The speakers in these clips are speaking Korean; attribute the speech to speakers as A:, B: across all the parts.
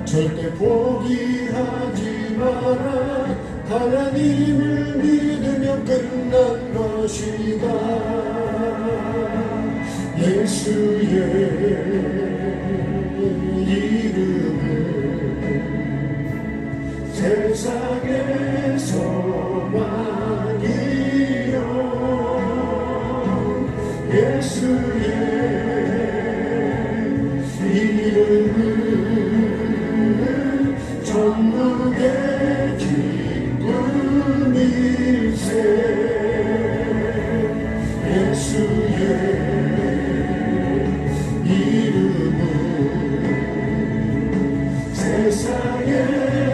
A: 절대 포기하지 마라. 하나님을 믿으면 끝난 것이다. 예수의 이름은 세상의 소망이요. 예수의 이름은 천국의 기쁨일세. 예수의 이름은 세상의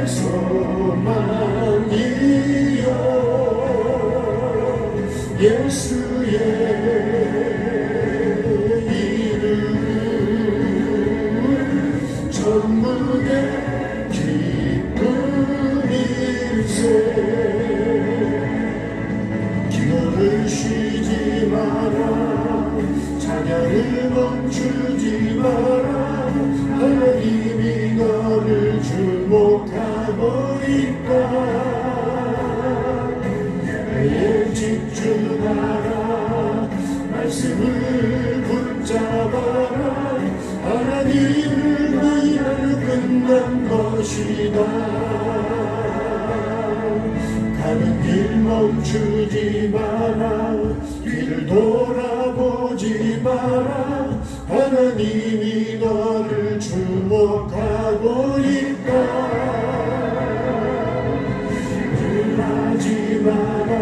A: 소망이요. 예수의 이름은 천국의 기도를 쉬지 마라. 찬양을 멈추지 마라. 하나님이 너를 주목하고 있다. 예배에 집중하라. 말씀을 붙잡아라. 하나님을 너희는 끝난 것이다. 가는 길 멈추지 마라. 뒤를 돌아보지 마라. 하나님이 너를 주목하고 있다. 하지 마라.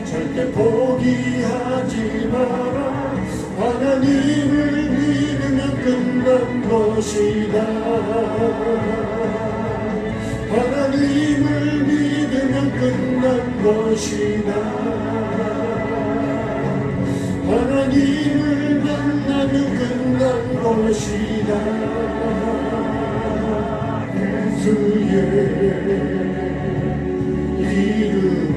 A: 절대 포기하지 마라. 하나님을 믿으면 끝난 것이다. 하나님을 믿으면 끝난 것이다. 하나님을 만나면 끝난 것이다. 예수의 이름은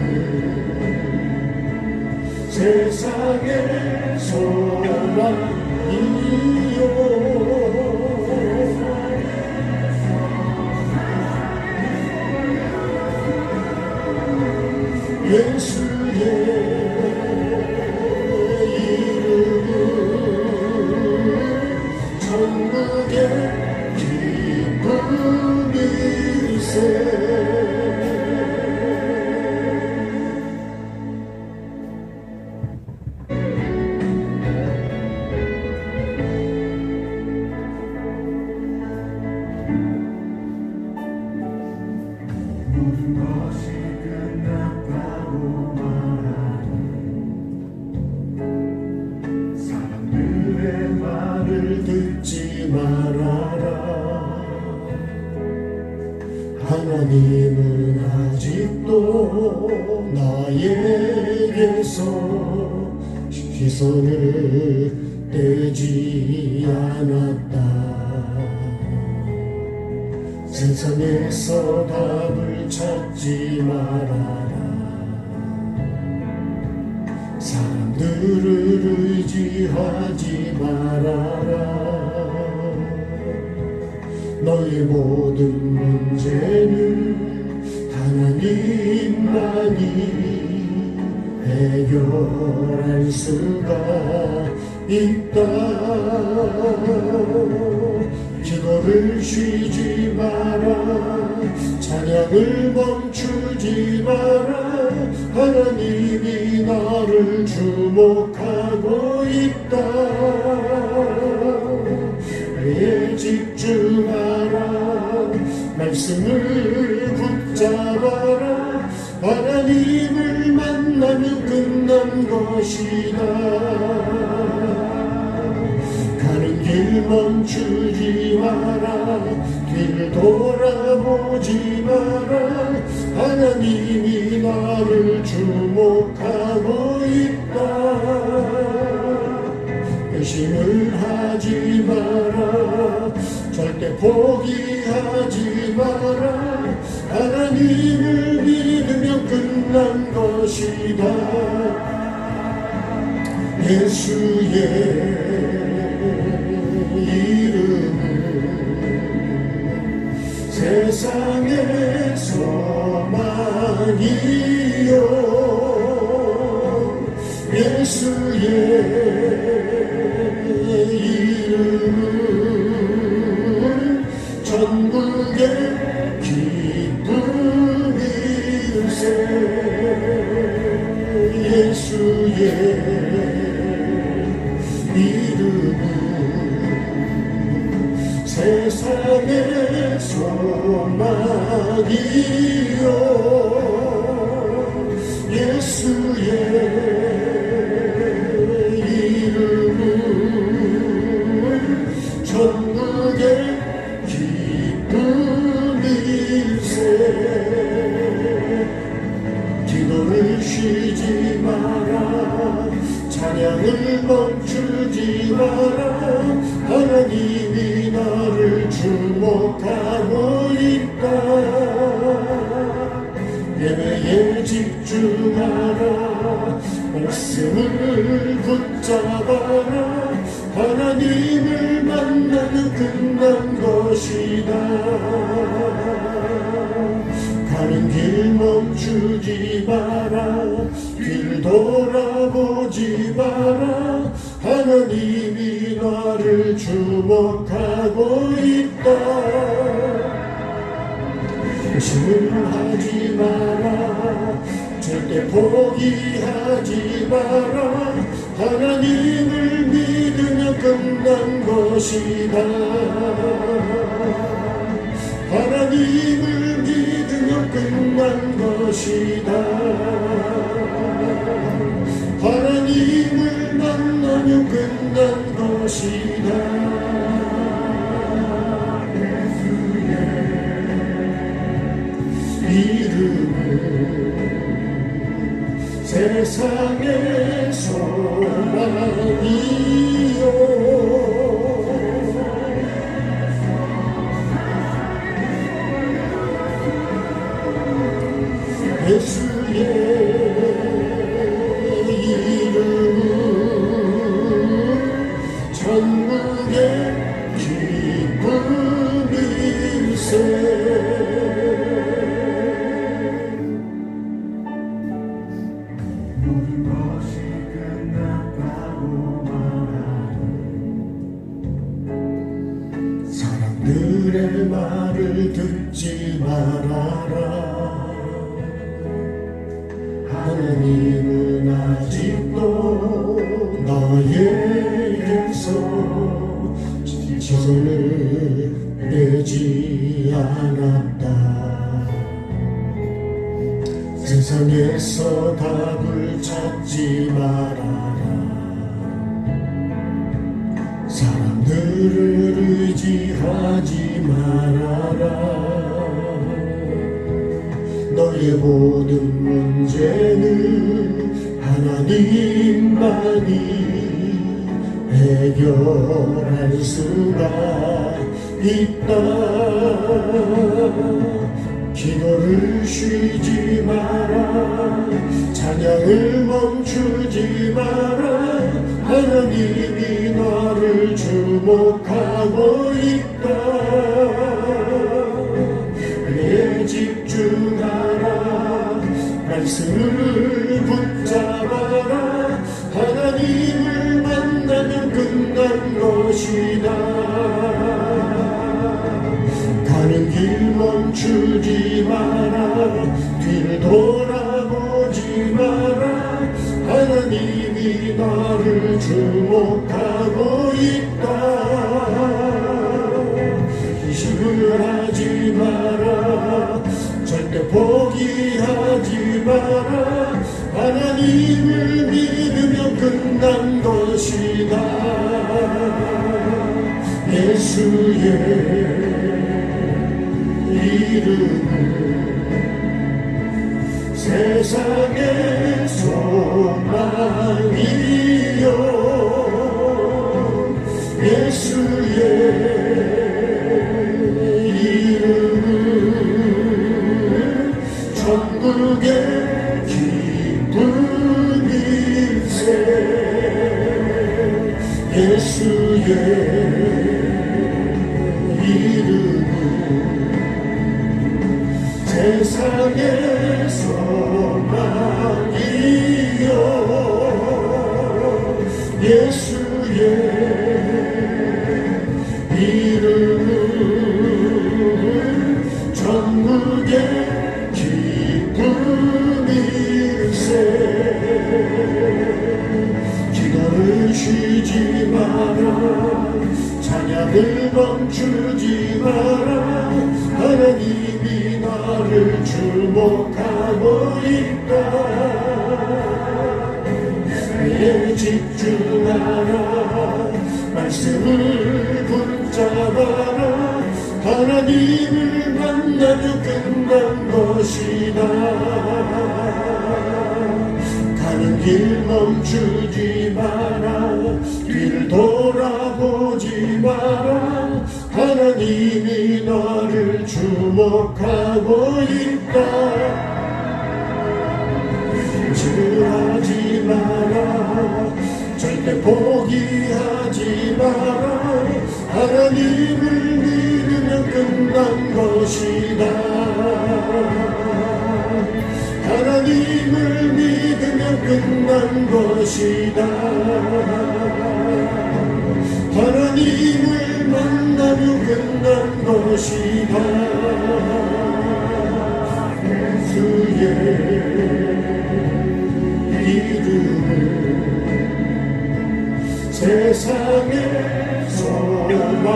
A: 세상의 소망이요. 예수의 이름은 천국의 기쁨일세.
B: 모든 것이 끝났다고 말하는 사람들의 말을
A: 듣지 말아라. 하나님은 아직도 나에게서 시선을 떼지 않았다. 세상에서 답을 찾지 말아라. 사람들을 의지하지 말아라. 너의 모든 문제는 하나님만이 해결할 수가 있다. 기도를 쉬지 마라. 찬양을 멈추지 마라. 하나님이 나를 주목하고 있다. 에 집중하라. 말씀을 붙잡아라. 하나님을 만나면 끝난 것이다. 가는 길 멈추지 마라. 뒤를 돌아보지 마라. 하나님이 나를 주목하고 있다. 의심을 하지 마라. 절대 포기하지 마라. 하나님을 믿으면 끝난 것이다. 예수의 이름은 세상의 소망이요. 예수의 이름은 전국의 기쁨일세. 예수의 이름은 세상의 소망이요. 예수의 이름은 전국의 기쁨일세. 기도를 쉬지 마라. 찬양을 멈추지 마라. 하나님이 나를 주목하고 있다. 예배에 집중하라. 말씀을 붙잡아라. 하나님을 만나면 끝난 것이다. 가는 길 멈추지 마라. 뒤를 돌아보지 마라. 하나님이 나를 주목하고 있다. 의심을 하지 마라. 절대 포기하지 마라. 하나님을 믿으면 끝난 것이다. 하나님을 믿으면 끝난 것이다. 하나님을 만나면 끝난 것이다. 이름은 세상의 소망이요. 예수의 이름은 전국의 기쁨일세.
B: 모든 것이 끝났다고 말하는
A: 사람들의 말을 듣지 말아라. 하나님은 아직도 너에게서 지선을 내지 않았다. 세상에서 답을 찾지 말아라. 사람들을 의지하지 말아라. 너의 모든 문제는 하나님만이 해결할 수가 있다. 기도를 쉬지 마라. 찬양을 멈추지 마라. 하나님이 너를 주목하고 있다. 그에 집중하라. 것이다. 가는 길 멈추지 마라. 뒤를 돌아보지 마라. 하나님이 나를 주목하고 있다. 의심을 하지 마라. 절대 포기하지 마라. 하나님을 믿으면 끝난 것이다. 예수의 이름은 세상의 소망이요. 예수의 이름은 천국의 기쁜 일세. 예수의 이름은 세상의 소망이요. 예수의 이름은 천국의 기쁜 일세. 기도를 쉬지 마라. 찬양을 멈추지 마라. 하나님이 나를 주목하고 있다. 나에 집중하라. 말씀을 붙잡아라. 하나님을 만나면 끝난 것이다. 가는 길 멈추지 마라. 뒤를 돌아보지 마라. 하나님이 너를 주목하고 있다. 지루하지 마라. 절대 포기하지 마라. 하나님을 믿으면 끝난 것이다. 하나님을 믿으면 끝난 것이다. 하나님을 만나면 끝난 것이다. 예수의 이름은 세상의 소망이요.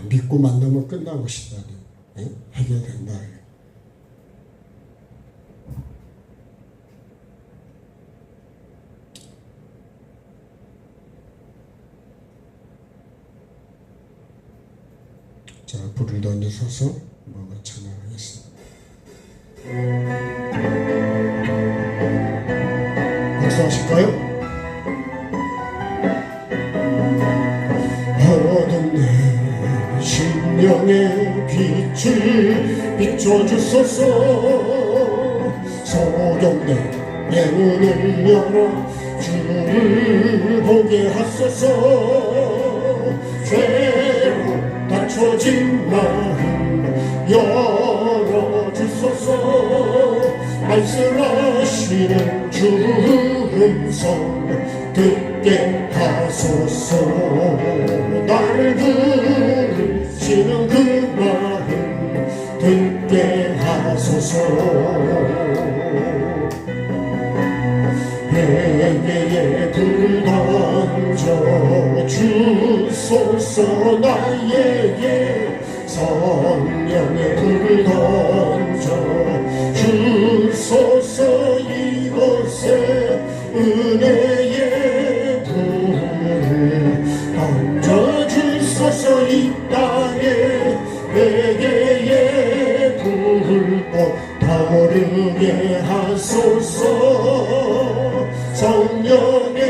A: 믿고 만나면 끝난 것이다. 해결된다. 자, 불을 던져서서 뭐가 찬양하겠습니다. 박수하실까요? 어둠 내 심령의 빛을 비춰주소서. 소경내 내 눈을 열어 주를 보게 하소서. 죄로 닫혀진 마음 열어주소서. 말씀하시는 주 음성 듣게 하소서. 나를 부르시는 그 마음 듣게 하소서. 회개의 불 던져 주소서. 나에게 성령의 불을 던져 주소서. 이곳에 은혜의 불을 던져 주소서. 이 땅에 회개의 불꽃 타오르게 하소서. 성령의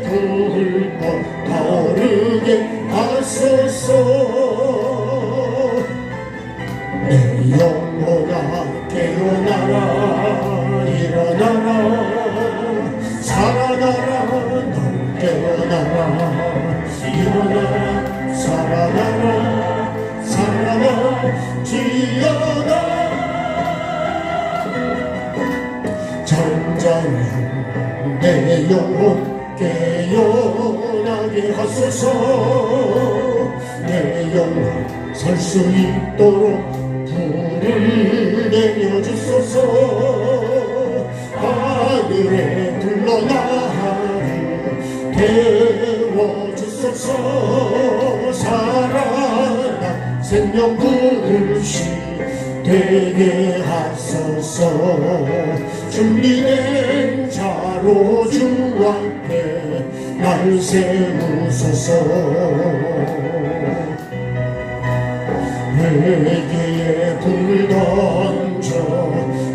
A: 불꽃 타오르게 하소서. 영혼아 깨어나라 일어나라 살아나라 넌 깨어나라 일어나라 살아나라 지어라 잠자는 내 영혼 깨어나게 하소서 내 영혼 살 수 있도록 불을 내려주소서 하늘에 불러 나를 태워주소서 살아나 생명 불씨 되게 하소서 준비된 자로 주 앞에 날 세우소서 회개에 불을 던져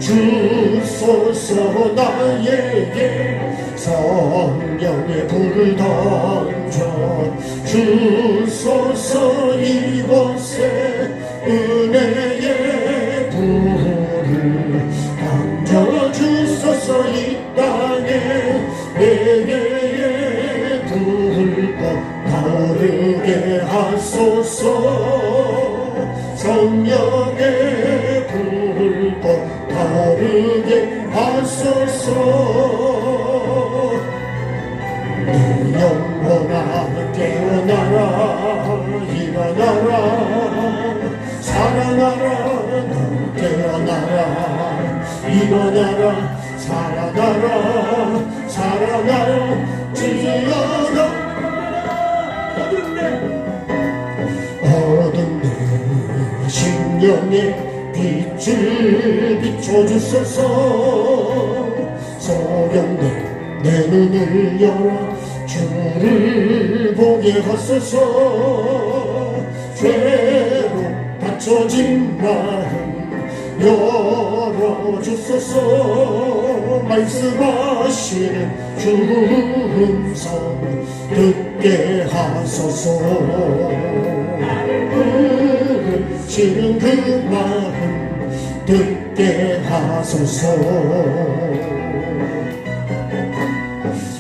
A: 주소서 나에게 성령의 불을 던져 주소서 이곳에 은혜의 불을 던져 주소서 이 땅에 회개의 불꽃 타오르게 하소서 성령의 불꽃 타오르게 하소서 내 영혼아 깨어나라 일어나라 살아나라 너 깨어나라 일어나라 살아나라 지어라 어둠 내 심령에 빛을 비춰주소서 소경된 내 눈을 열어 주를 보게 하소서 죄로 닫혀진 마음 열어주소서 말씀하시는 주 음성 듣게 하소서 지는 그 마음 듣게 하소서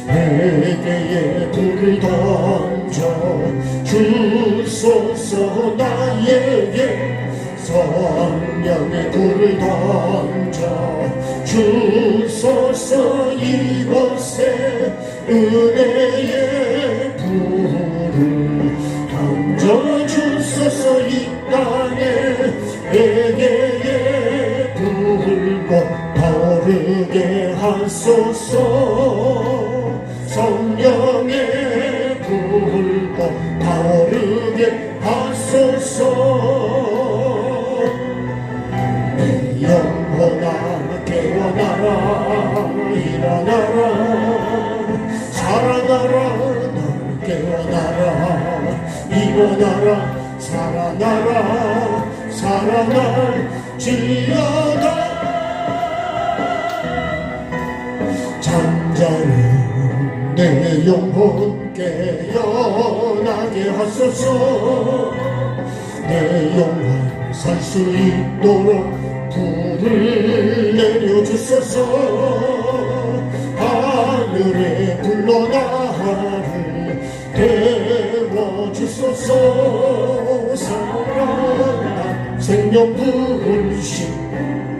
A: 회개의 불을 던져 주소서 나에게 성령의 불을 던져 주소서 이곳에 은혜의 불을 던져 주소서 이 땅에 회개의 불꽃 타오르게 하소서 성령의 불꽃 타오르게 하소서 내 영혼아 깨어나라 일어나라 살아나라 너 깨어나라 일어나라 살아날지어다 잠자는 내 영혼 깨어나게 하소서 내 영혼 살 수 있도록 불을 내려주소서 하늘에 불러 나를 태워주소서 살아나 생명 불신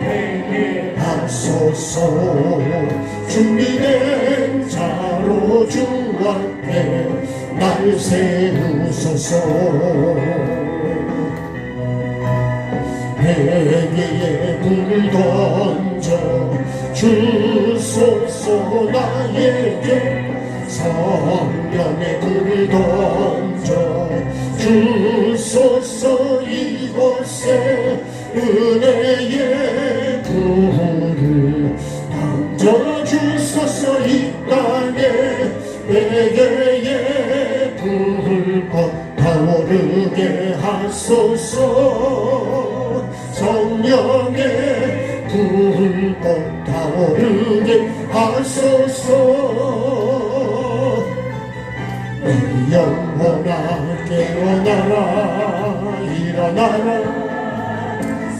A: 되게 하소서 준비된 자로 주 앞에 날 세우소서 회개의 불을 던져 주소서 나에게 성령의 불을 던져 주소서 이곳에 은혜의 불을 던져 주소서 이 땅에 회개의 불꽃 타오르게 하소서 성령의 불꽃 타오르게 하소서 내 영혼아 깨어나라 일어나라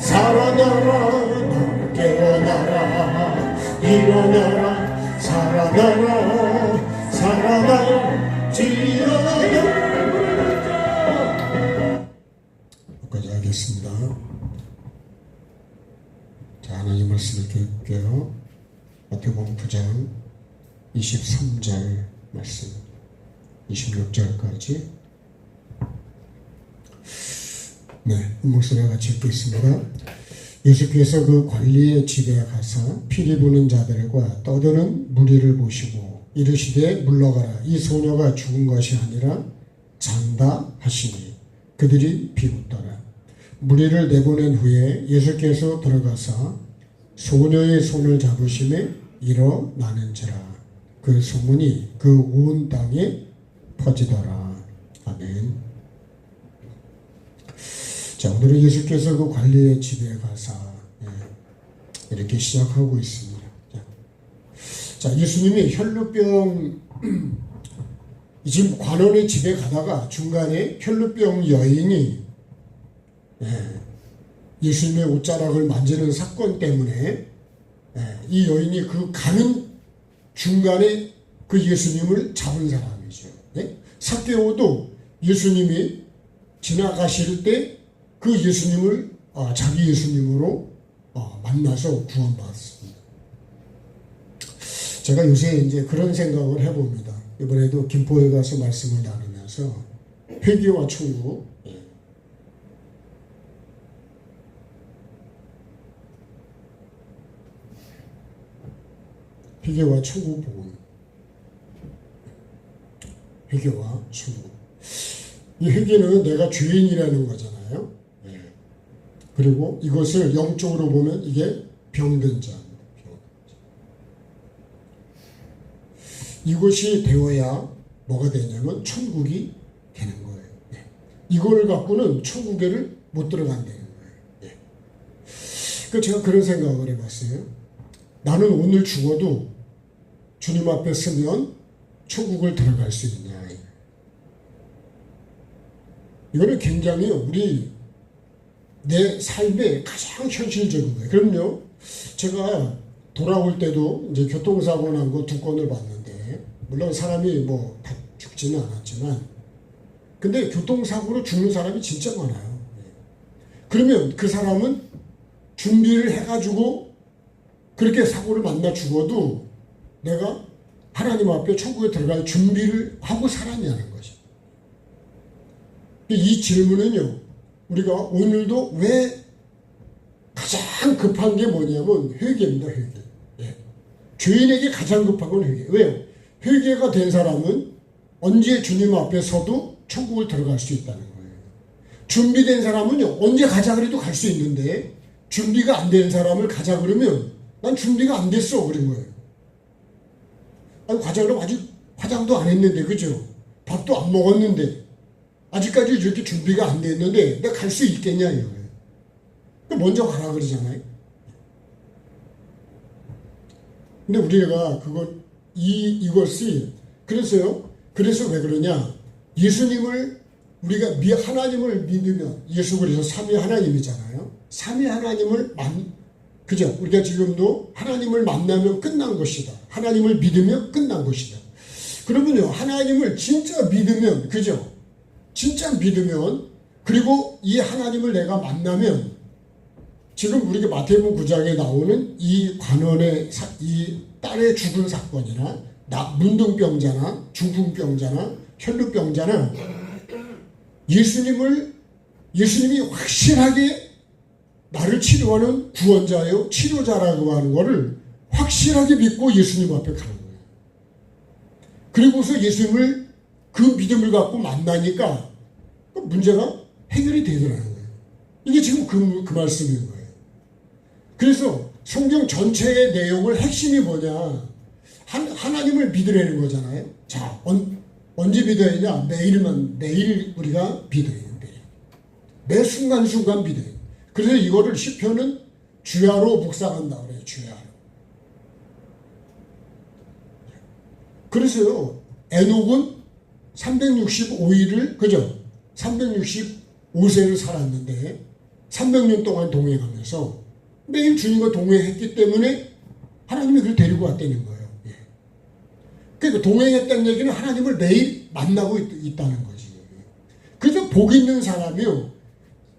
A: 살아나라 너 깨어나라 일어나라 살아나라 살아나라 지어라. 여기까지 하겠습니다. 자, 하나님 말씀을 읽을게요. 마태복음 9장 23절 말씀 26절까지 목소리와 같이 읽겠습니다. 예수께서 그 관리의 집에 가서 피리 부는 자들과 떠드는 무리를 보시고 이르시되 물러가라 이 소녀가 죽은 것이 아니라 잔다 하시니 그들이 비웃더라. 무리를 내보낸 후에 예수께서 들어가서 소녀의 손을 잡으심에 일어나는지라 그 소문이 그 온 땅에 퍼지더라. 아멘. 자, 오늘은 예수께서 그 관리의 집에 가서 이렇게 시작하고 있습니다. 자, 예수님이 혈루병 지금 관원의 집에 가다가 중간에 혈루병 여인이 예수님의 옷자락을 만지는 사건 때문에 이 여인이 그 가는 중간에 그 예수님을 잡은 사람이죠. 삭개오도 예수님이 지나가실 때 그 예수님을 자기 예수님으로 만나서 구원받았습니다. 제가 요새 이제 그런 생각을 해봅니다. 이번에도 김포에 가서 말씀을 나누면서 회개와 천국, 회개와 천국 복음, 회개와 천국. 이 회개는 내가 죄인이라는 거잖아요. 그리고 이것을 영적으로 보면 이게 병든 자입니다. 이것이 되어야 뭐가 되냐면 천국이 되는 거예요. 이걸 갖고는 천국에를 못 들어간다는 거예요. 그러니까 제가 그런 생각을 해봤어요. 나는 오늘 죽어도 주님 앞에 서면 천국을 들어갈 수 있냐. 이거는 굉장히 우리 내 삶의 가장 현실적인 거예요. 그럼요, 제가 돌아올 때도 이제 교통사고 난 거 2건을 봤는데, 물론 사람이 뭐 다 죽지는 않았지만, 근데 교통사고로 죽는 사람이 진짜 많아요. 그러면 그 사람은 준비를 해가지고 그렇게 사고를 만나 죽어도 내가 하나님 앞에 천국에 들어갈 준비를 하고 살았냐는 거죠. 이 질문은요, 우리가 오늘도 왜 가장 급한 게 뭐냐면 회개입니다. 회개. 죄인에게 가장 급한 건 회개. 왜요? 회개가 된 사람은 언제 주님 앞에 서도 천국을 들어갈 수 있다는 거예요. 준비된 사람은요, 언제 가자 그래도 갈 수 있는데, 준비가 안 된 사람을 가자 그러면 난 준비가 안 됐어 그런 거예요. 아니, 가자 그러면 아직 화장도 안 했는데, 그죠? 밥도 안 먹었는데, 아직까지 이렇게 준비가 안 됐는데 내가 갈 수 있겠냐 이거예요. 먼저 가라 그러잖아요. 근데 우리가 이것이 그래서요. 그래서 왜 그러냐? 예수님을 우리가 하나님을 믿으면 예수 그리스도 삼위 하나님이잖아요. 삼위 하나님을 그죠? 우리가 지금도 하나님을 만나면 끝난 것이다. 하나님을 믿으면 끝난 것이다. 그러면요, 하나님을 진짜 믿으면, 그죠? 진짜 믿으면, 그리고 이 하나님을 내가 만나면, 지금 우리가 마태복음 9장에 나오는 이 관원의 이 딸의 죽은 사건이나 문둥병자나 중풍병자나 혈루병자나 예수님이 확실하게 나를 치료하는 구원자요 치료자라고 하는 것을 확실하게 믿고 예수님 앞에 가는 거예요. 그리고서 예수님을 그 믿음을 갖고 만나니까 문제가 해결이 되더라는 거예요. 이게 지금 그 말씀인 거예요. 그래서 성경 전체의 내용을 핵심이 뭐냐? 하나님을 믿으라는 거잖아요. 자, 언제 믿어야 되냐? 내일 우리가 믿어야 된다. 매 순간순간 믿어야 돼. 그래서 이거를 시편은 주야로 묵상한다 그래요. 주야로. 그래서요, 에녹은 365일을, 그죠? 365세를 살았는데, 300년 동안 동행하면서 매일 주님과 동행했기 때문에 하나님이 그를 데리고 왔다는 거예요. 예. 그러니까 동행했다는 얘기는 하나님을 매일 만나고 있다는 거지. 그래서 복 있는 사람이요,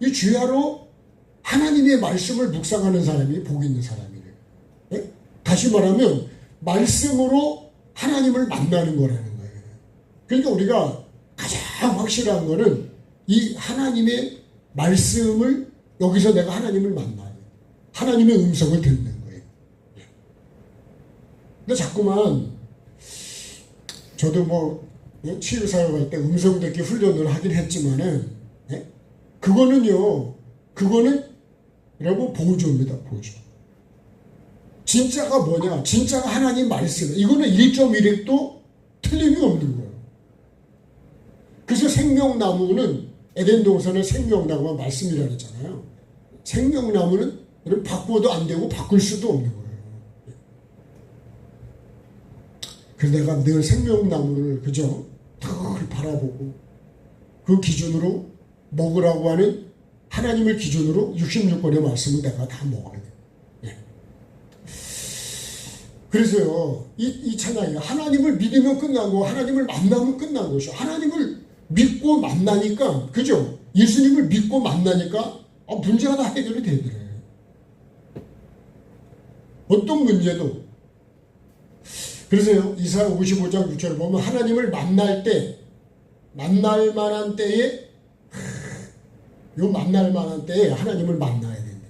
A: 이 주야로 하나님의 말씀을 묵상하는 사람이 복 있는 사람이래요. 예? 다시 말하면 말씀으로 하나님을 만나는 거라는 거예요. 그러니까 우리가 가장 확실한 거는 이 하나님의 말씀을, 여기서 내가 하나님을 만나요. 하나님의 음성을 듣는 거예요. 근데 자꾸만 저도 뭐 치유사역할 때 음성 듣기 훈련을 하긴 했지만은, 그거는요, 그거는 여러분 보조입니다. 보조. 진짜가 뭐냐? 진짜가 하나님 말씀. 이거는 1.1핵도 틀림이 없는 거예요. 그래서 생명나무는, 에덴 동산은 생명나무가 말씀이라 그랬잖아요. 생명나무는 여러분 바꿔도 안 되고 바꿀 수도 없는 거예요. 그래서 내가 늘 생명나무를 그저 늘 바라보고 그 기준으로 먹으라고 하는 하나님을 기준으로 66권의 말씀을 내가 다 먹어야 돼요. 예. 그래서요, 이 찬양이 하나님을 믿으면 끝난 거, 하나님을 만나면 끝난 것이요. 하나님을 믿고 만나니까, 그죠? 예수님을 믿고 만나니까 문제가 다 해결이 되더래요. 어떤 문제도. 그래서요, 이사야 55장 6절을 보면 하나님을 만날 때, 만날 만한 때에, 만날 만한 때에 하나님을 만나야 된대.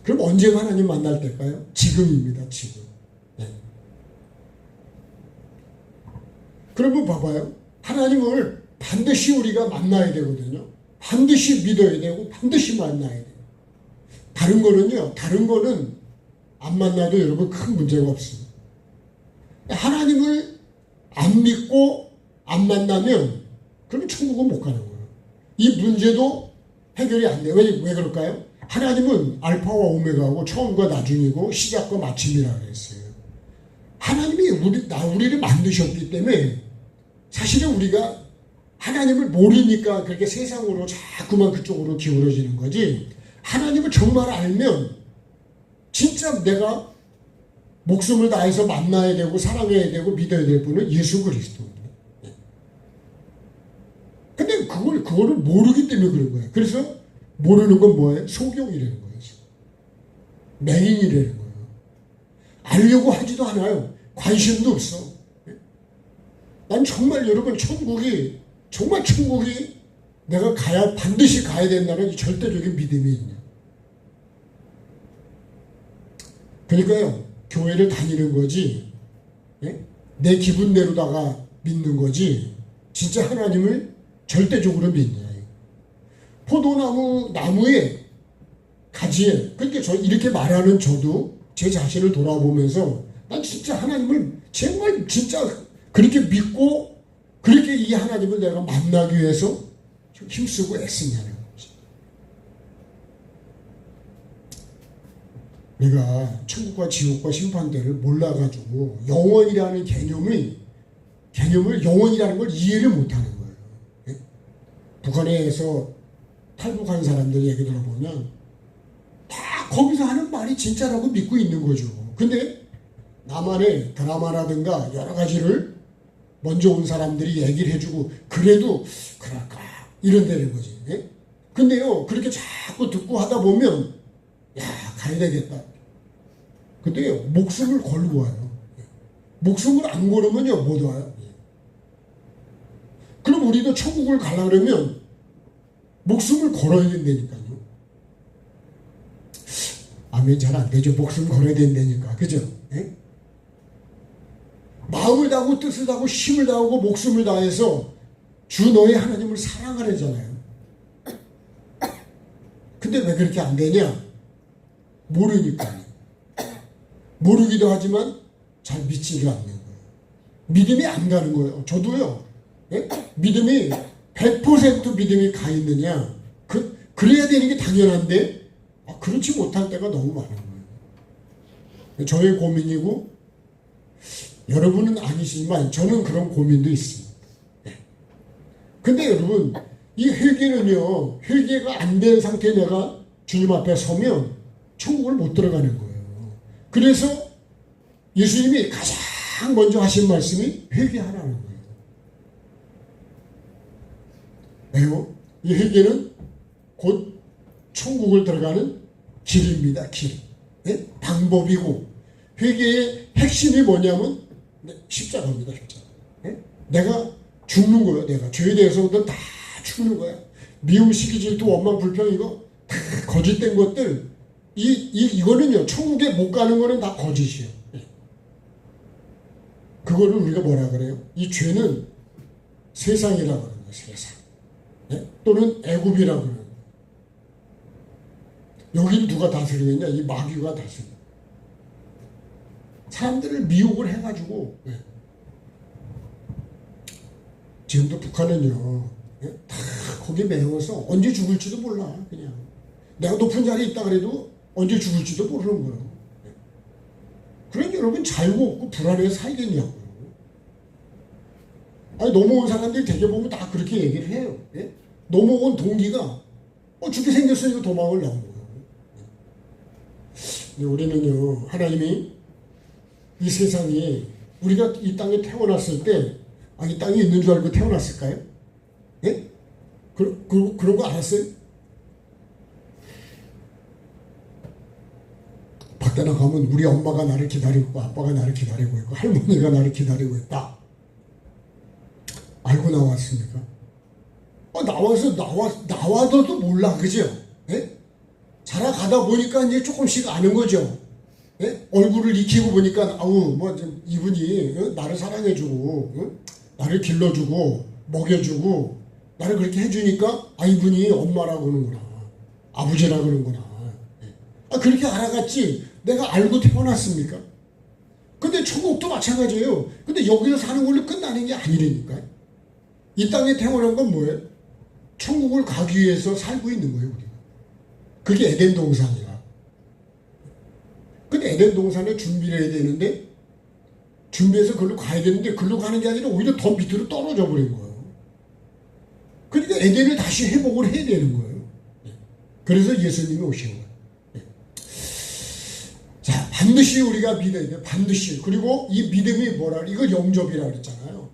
A: 그럼 언제가 하나님 만날 때일까요? 지금입니다. 지금. 네. 그러면 봐봐요. 하나님을 반드시 우리가 만나야 되거든요. 반드시 믿어야 되고 반드시 만나야 돼요. 다른 거는 안 만나도 여러분 큰 문제가 없습니다. 하나님을 안 믿고 안 만나면 그러면 천국은 못 가는 거예요. 이 문제도 해결이 안 돼요. 왜 그럴까요? 하나님은 알파와 오메가고 처음과 나중이고 시작과 마침이라고 했어요. 하나님이 우리를 만드셨기 때문에 사실은 우리가 하나님을 모르니까 그렇게 세상으로 자꾸만 그쪽으로 기울어지는 거지, 하나님을 정말 알면 진짜 내가 목숨을 다해서 만나야 되고 사랑해야 되고 믿어야 될 분은 예수 그리스도입니다. 근데 그거를 모르기 때문에 그런 거예요. 그래서 모르는 건 뭐예요? 소경이라는 거예요. 맹인이라는 거예요. 알려고 하지도 않아요. 관심도 없어. 난 정말 여러분 정말 천국이 내가 반드시 가야 된다는 이 절대적인 믿음이 있냐. 그러니까요, 교회를 다니는 거지, 내 기분대로다가 믿는 거지, 진짜 하나님을 절대적으로 믿냐. 나무의 가지에, 그러니까 저 이렇게 말하는 저도 제 자신을 돌아보면서 난 진짜 하나님을 정말 진짜 그렇게 믿고 그렇게 이 하나님을 내가 만나기 위해서 힘쓰고 애쓰냐는 거지. 우리가 천국과 지옥과 심판대를 몰라가지고 영원이라는 개념을 영원이라는 걸 이해를 못하는 거예요. 북한에서 탈북한 사람들 얘기 들어보면 다 거기서 하는 말이 진짜라고 믿고 있는 거죠. 근데 남한의 드라마라든가 여러 가지를 먼저 온 사람들이 얘기를 해주고 그래도 그럴까 이런다는 거지. 근데요, 그렇게 자꾸 듣고 하다 보면 가야 되겠다. 근데요, 목숨을 걸고 와요. 목숨을 안 걸으면요, 못 와요. 그럼 우리도 천국을 가려고 그러면 목숨을 걸어야 된다니까요. 아멘, 잘 안 되죠. 목숨 걸어야 된다니까. 그죠? 마음을 다하고 뜻을 다하고 힘을 다하고 목숨을 다해서 주 너의 하나님을 사랑하려잖아요. 근데 왜 그렇게 안 되냐? 모르니까요. 모르기도 하지만 잘 믿지를 않는 거예요. 믿음이 안 가는 거예요. 저도요. 믿음이 100% 믿음이 가 있느냐? 그래야 되는 게 당연한데 그렇지 못할 때가 너무 많은 거예요. 저의 고민이고 여러분은 아니시지만 저는 그런 고민도 있습니다. 근데 여러분, 이 회개는요, 회개가 안 된 상태에 내가 주님 앞에 서면 천국을 못 들어가는 거예요. 그래서 예수님이 가장 먼저 하신 말씀이 회개하라는 거예요. 왜요? 이 회개는 곧 천국을 들어가는 길입니다. 길. 예? 방법이고, 회개의 핵심이 뭐냐면 십자가입니다. 십자가. 예? 내가 죽는 거예요. 내가 죄에 대해서도 다 죽는 거야. 미움, 시기, 질투, 원망, 불평 이거 다 거짓된 것들. 이거는요, 천국에 못 가는 거는 다 거짓이에요. 예. 그거를 우리가 뭐라 그래요? 이 죄는 세상이라고 그러는 거예요. 세상. 예? 또는 애굽이라고 그러는 거예요. 여긴 누가 다스리겠냐? 이 마귀가 다스려. 사람들을 미혹을 해가지고, 예. 지금도 북한은요, 예? 다 거기에 매여서 언제 죽을지도 몰라. 그냥 내가 높은 자리에 있다 그래도 언제 죽을지도 모르는 거예요. 예. 그러니 여러분 잘고 없고 불안해서 살겠냐고요. 아니 넘어온 사람들이 되게 보면 다 그렇게 얘기를 해요. 예? 넘어온 동기가 죽게 생겼으니까 도망을 나온 거예요. 근데 우리는요, 하나님이 이 세상이 우리가 이 땅에 태어났을 때, 이 땅에 있는 줄 알고 태어났을까요? 예? 그런 거 알았어요? 밖에 나가면 우리 엄마가 나를 기다리고 있고, 아빠가 나를 기다리고 있고, 할머니가 나를 기다리고 있다. 알고 나왔습니까? 나와서도 몰라, 그죠? 예? 자라가다 보니까 이제 조금씩 아는 거죠. 예? 얼굴을 익히고 보니까, 이분이 나를 사랑해주고, 나를 길러주고, 먹여주고, 나를 그렇게 해주니까, 이분이 엄마라고 하는구나. 아버지라고 하는구나. 예. 그렇게 알아갔지, 내가 알고 태어났습니까? 근데 천국도 마찬가지예요. 근데 여기서 사는 걸로 끝나는 게 아니라니까. 이 땅에 태어난 건 뭐예요? 천국을 가기 위해서 살고 있는 거예요, 우리가. 그게 에덴 동산이야. 근데 에덴 동산에 준비를 해야 되는데, 준비해서 글로 가야 되는데, 글로 가는 게 아니라 오히려 더 밑으로 떨어져 버린 거예요. 그러니까 에덴을 다시 회복을 해야 되는 거예요. 그래서 예수님이 오신 거예요. 자, 반드시 우리가 믿어야 돼요. 반드시. 그리고 이 믿음이 뭐라, 이거 영접이라고 그랬잖아요.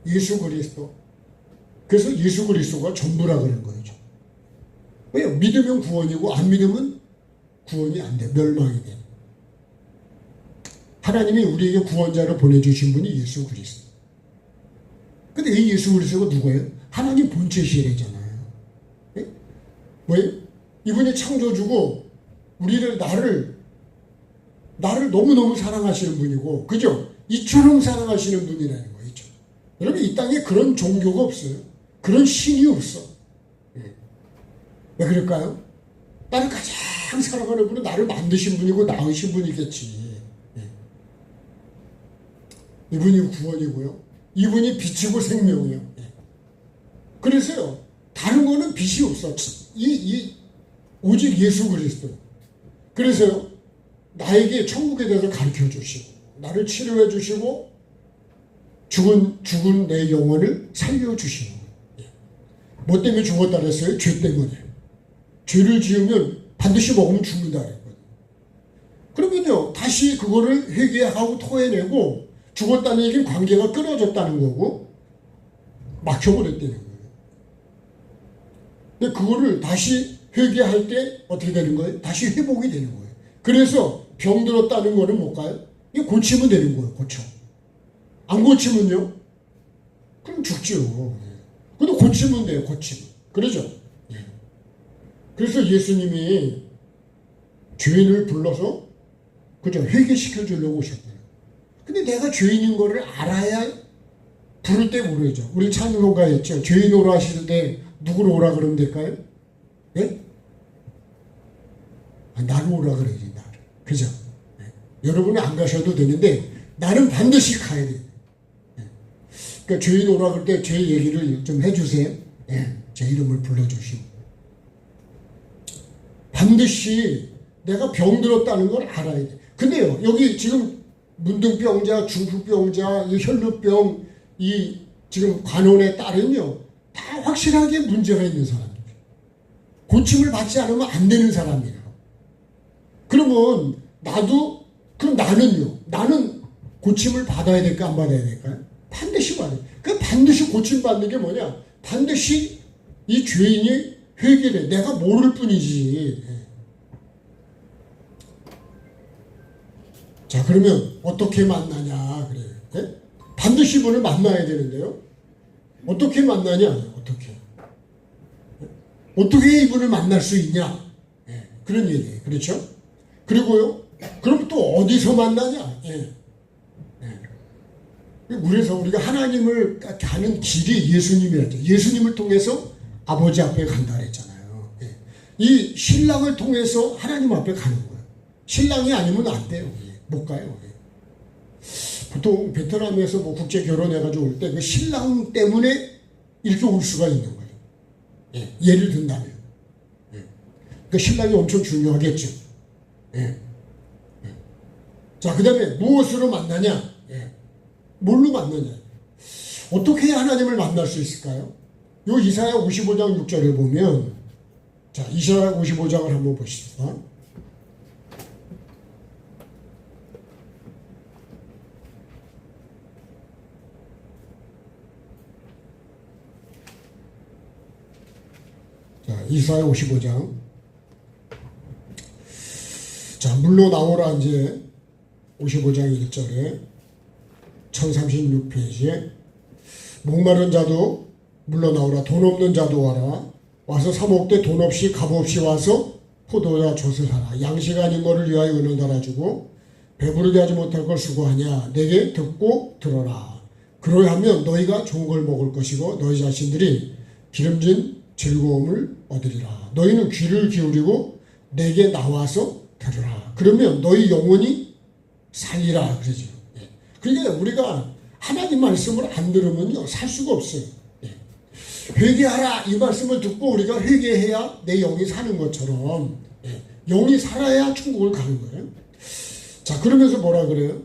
A: 예수 그리스도. 그래서 예수 그리스도가 전부라 그런 거예요. 왜요? 믿으면 구원이고 안 믿으면 구원이 안 돼. 멸망이 돼. 하나님이 우리에게 구원자를 보내주신 분이 예수 그리스도. 근데 이 예수 그리스도가 누구예요? 하나님 본체시래잖아요. 예? 왜요? 이분이 창조주고 우리를 나를 너무너무 사랑하시는 분이고, 그죠? 이처럼 사랑하시는 분이라는 거예요. 이처럼. 여러분, 이 땅에 그런 종교가 없어요. 그런 신이 없어. 왜 그럴까요? 나를 가장 사랑하는 분은 나를 만드신 분이고 낳으신 분이겠지. 이분이 구원이고요. 이분이 빛이고 생명이에요. 그래서요, 다른 거는 빛이 없어. 오직 예수 그리스도. 그래서요, 나에게 천국에 대해서 가르쳐 주시고, 나를 치료해 주시고, 죽은 내 영혼을 살려 주시는 거예요. 뭐 때문에 죽었다 그랬어요? 죄 때문에. 죄를 지으면 반드시 먹으면 죽는다 그랬거든요. 그러면요, 다시 그거를 회개하고 토해내고, 죽었다는 얘기는 관계가 끊어졌다는 거고, 막혀버렸다는 거예요. 근데 그거를 다시 회개할 때 어떻게 되는 거예요? 다시 회복이 되는 거예요. 그래서 병들었다는 거는 뭘까요? 이거 고치면 되는 거예요. 고쳐. 안 고치면요? 그럼 죽죠. 근데 고치면 돼요. 고치면. 그러죠? 그래서 예수님이 죄인을 불러서, 그죠? 회개시켜 주려고 오셨잖아요. 근데 내가 죄인인 거를 알아야 부를 때 모르죠. 우리 찬송가 했죠. 죄인 오라 하실 때 누구를 오라 그러면 될까요? 예? 나를 오라 그래야지, 나를. 그죠? 여러분은 안 가셔도 되는데 나는 반드시 가야 돼요. 그러니까 죄인 오라 그럴 때 제 얘기를 좀 해주세요. 제 이름을 불러주시고. 반드시 내가 병들었다는 걸 알아야 돼. 근데요, 여기 지금 문둥병자, 중풍병자, 이 혈루병, 이 지금 관원의 딸은요, 다 확실하게 문제가 있는 사람이에요. 고침을 받지 않으면 안 되는 사람이에요. 그러면 그럼 나는요? 나는 고침을 받아야 될까 안 받아야 될까요? 반드시 받아요. 그 반드시 고침 받는 게 뭐냐? 반드시 이 죄인이 회개를 해. 내가 모를 뿐이지. 자, 그러면 어떻게 만나냐 그래요. 예? 반드시 이분을 만나야 되는데요. 어떻게 만나냐? 어떻게 이분을 만날 수 있냐? 예, 그런 얘기예요. 그렇죠? 그리고요. 그럼 또 어디서 만나냐? 예. 그래서 우리가 하나님을 가는 길이 예수님이었죠. 예수님을 통해서 아버지 앞에 간다 그랬잖아요. 예. 이 신랑을 통해서 하나님 앞에 가는 거예요. 신랑이 아니면 안 돼요. 예. 못 가요. 예. 보통 베트남에서 뭐 국제 결혼해가지고 올 때 그 신랑 때문에 이렇게 올 수가 있는 거예요. 예. 예를 든다면. 예. 그 신랑이 엄청 중요하겠죠. 예. 자, 그 다음에 무엇으로 만나냐? 예. 뭘로 만나냐? 어떻게 해야 하나님을 만날 수 있을까요? 요 이사야 55장 6절을 보면, 자, 이사야 55장을 한번 보십시다. 자, 이사야 55장. 자, 물로 나오라 이제 55장 1절에 1036페이지에 목마른 자도 물러 나오라. 돈 없는 자도 와라. 와서 사 먹되 돈 없이 값 없이 와서 포도야 젖을 하라. 양식 아닌 것을 위하여 은을 달아주고 배부르게 하지 못할 걸 수고하냐. 내게 듣고 들어라. 그러하면 너희가 좋은 걸 먹을 것이고 너희 자신들이 기름진 즐거움을 얻으리라. 너희는 귀를 기울이고 내게 나와서 들으라. 그러면 너희 영혼이 살리라. 그러죠. 예. 그러니까 우리가 하나님 말씀을 안 들으면요 살 수가 없어요. 예. 회개하라 이 말씀을 듣고 우리가 회개해야 내 영이 사는 것처럼 예. 영이 살아야 천국을 가는 거예요. 자, 그러면서 뭐라 그래요?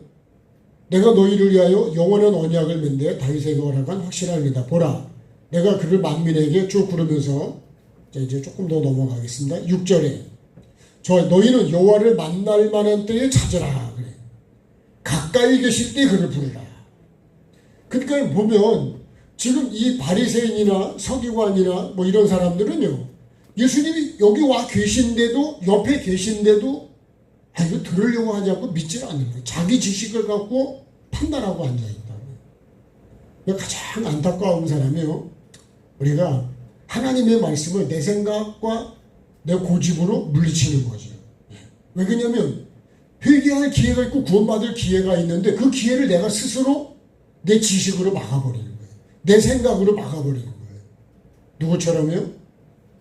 A: 내가 너희를 위하여 영원한 언약을 맺되 다윗에게 허락한 확실한 이다. 보라 내가 그를 만민에게 쭉 부르면서 자, 이제 조금 더 넘어가겠습니다. 6절에 너희는 여호와를 만날 만한 때에 찾으라. 그래. 가까이 계실 때 그를 부르라. 그러니까 보면 지금 이 바리새인이나 서기관이나 뭐 이런 사람들은요 예수님이 여기 와 계신데도 옆에 계신데도 이거 들으려고 하지 않고 믿지를 않는 거예요. 자기 지식을 갖고 판단하고 앉아있다. 가장 안타까운 사람이요 우리가 하나님의 말씀을 내 생각과 내 고집으로 물리치는 거죠. 왜 그러냐면 회개할 기회가 있고 구원받을 기회가 있는데 그 기회를 내가 스스로 내 지식으로 막아버리는 거예요. 내 생각으로 막아버리는 거예요. 누구처럼요?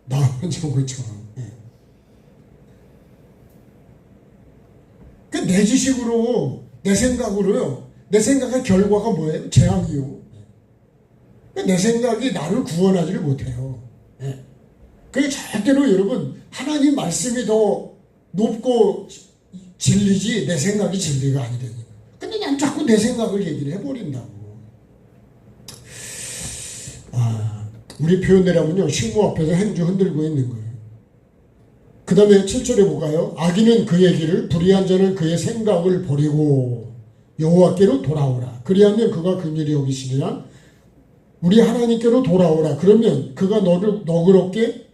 A: 나만 정글처럼. 내 지식으로 내 생각으로요. 내 생각의 결과가 뭐예요? 재앙이요. 내 생각이 나를 구원하지를 못해요. 그게 절대로 여러분 하나님 말씀이 더 높고 진리지 내 생각이 진리가 아니되니까. 근데 난 자꾸 내 생각을 얘기를 해버린다고. 우리 표현대로면요 식모 앞에서 행주 흔들고 있는 거예요. 그 다음에 7절에 볼까요? 악인은 그의 길을 불의한 자는 그의 생각을 버리고 여호와께로 돌아오라. 그리하면 그가 긍휼히 여기시리라. 우리 하나님께로 돌아오라. 그러면 그가 너를 너그럽게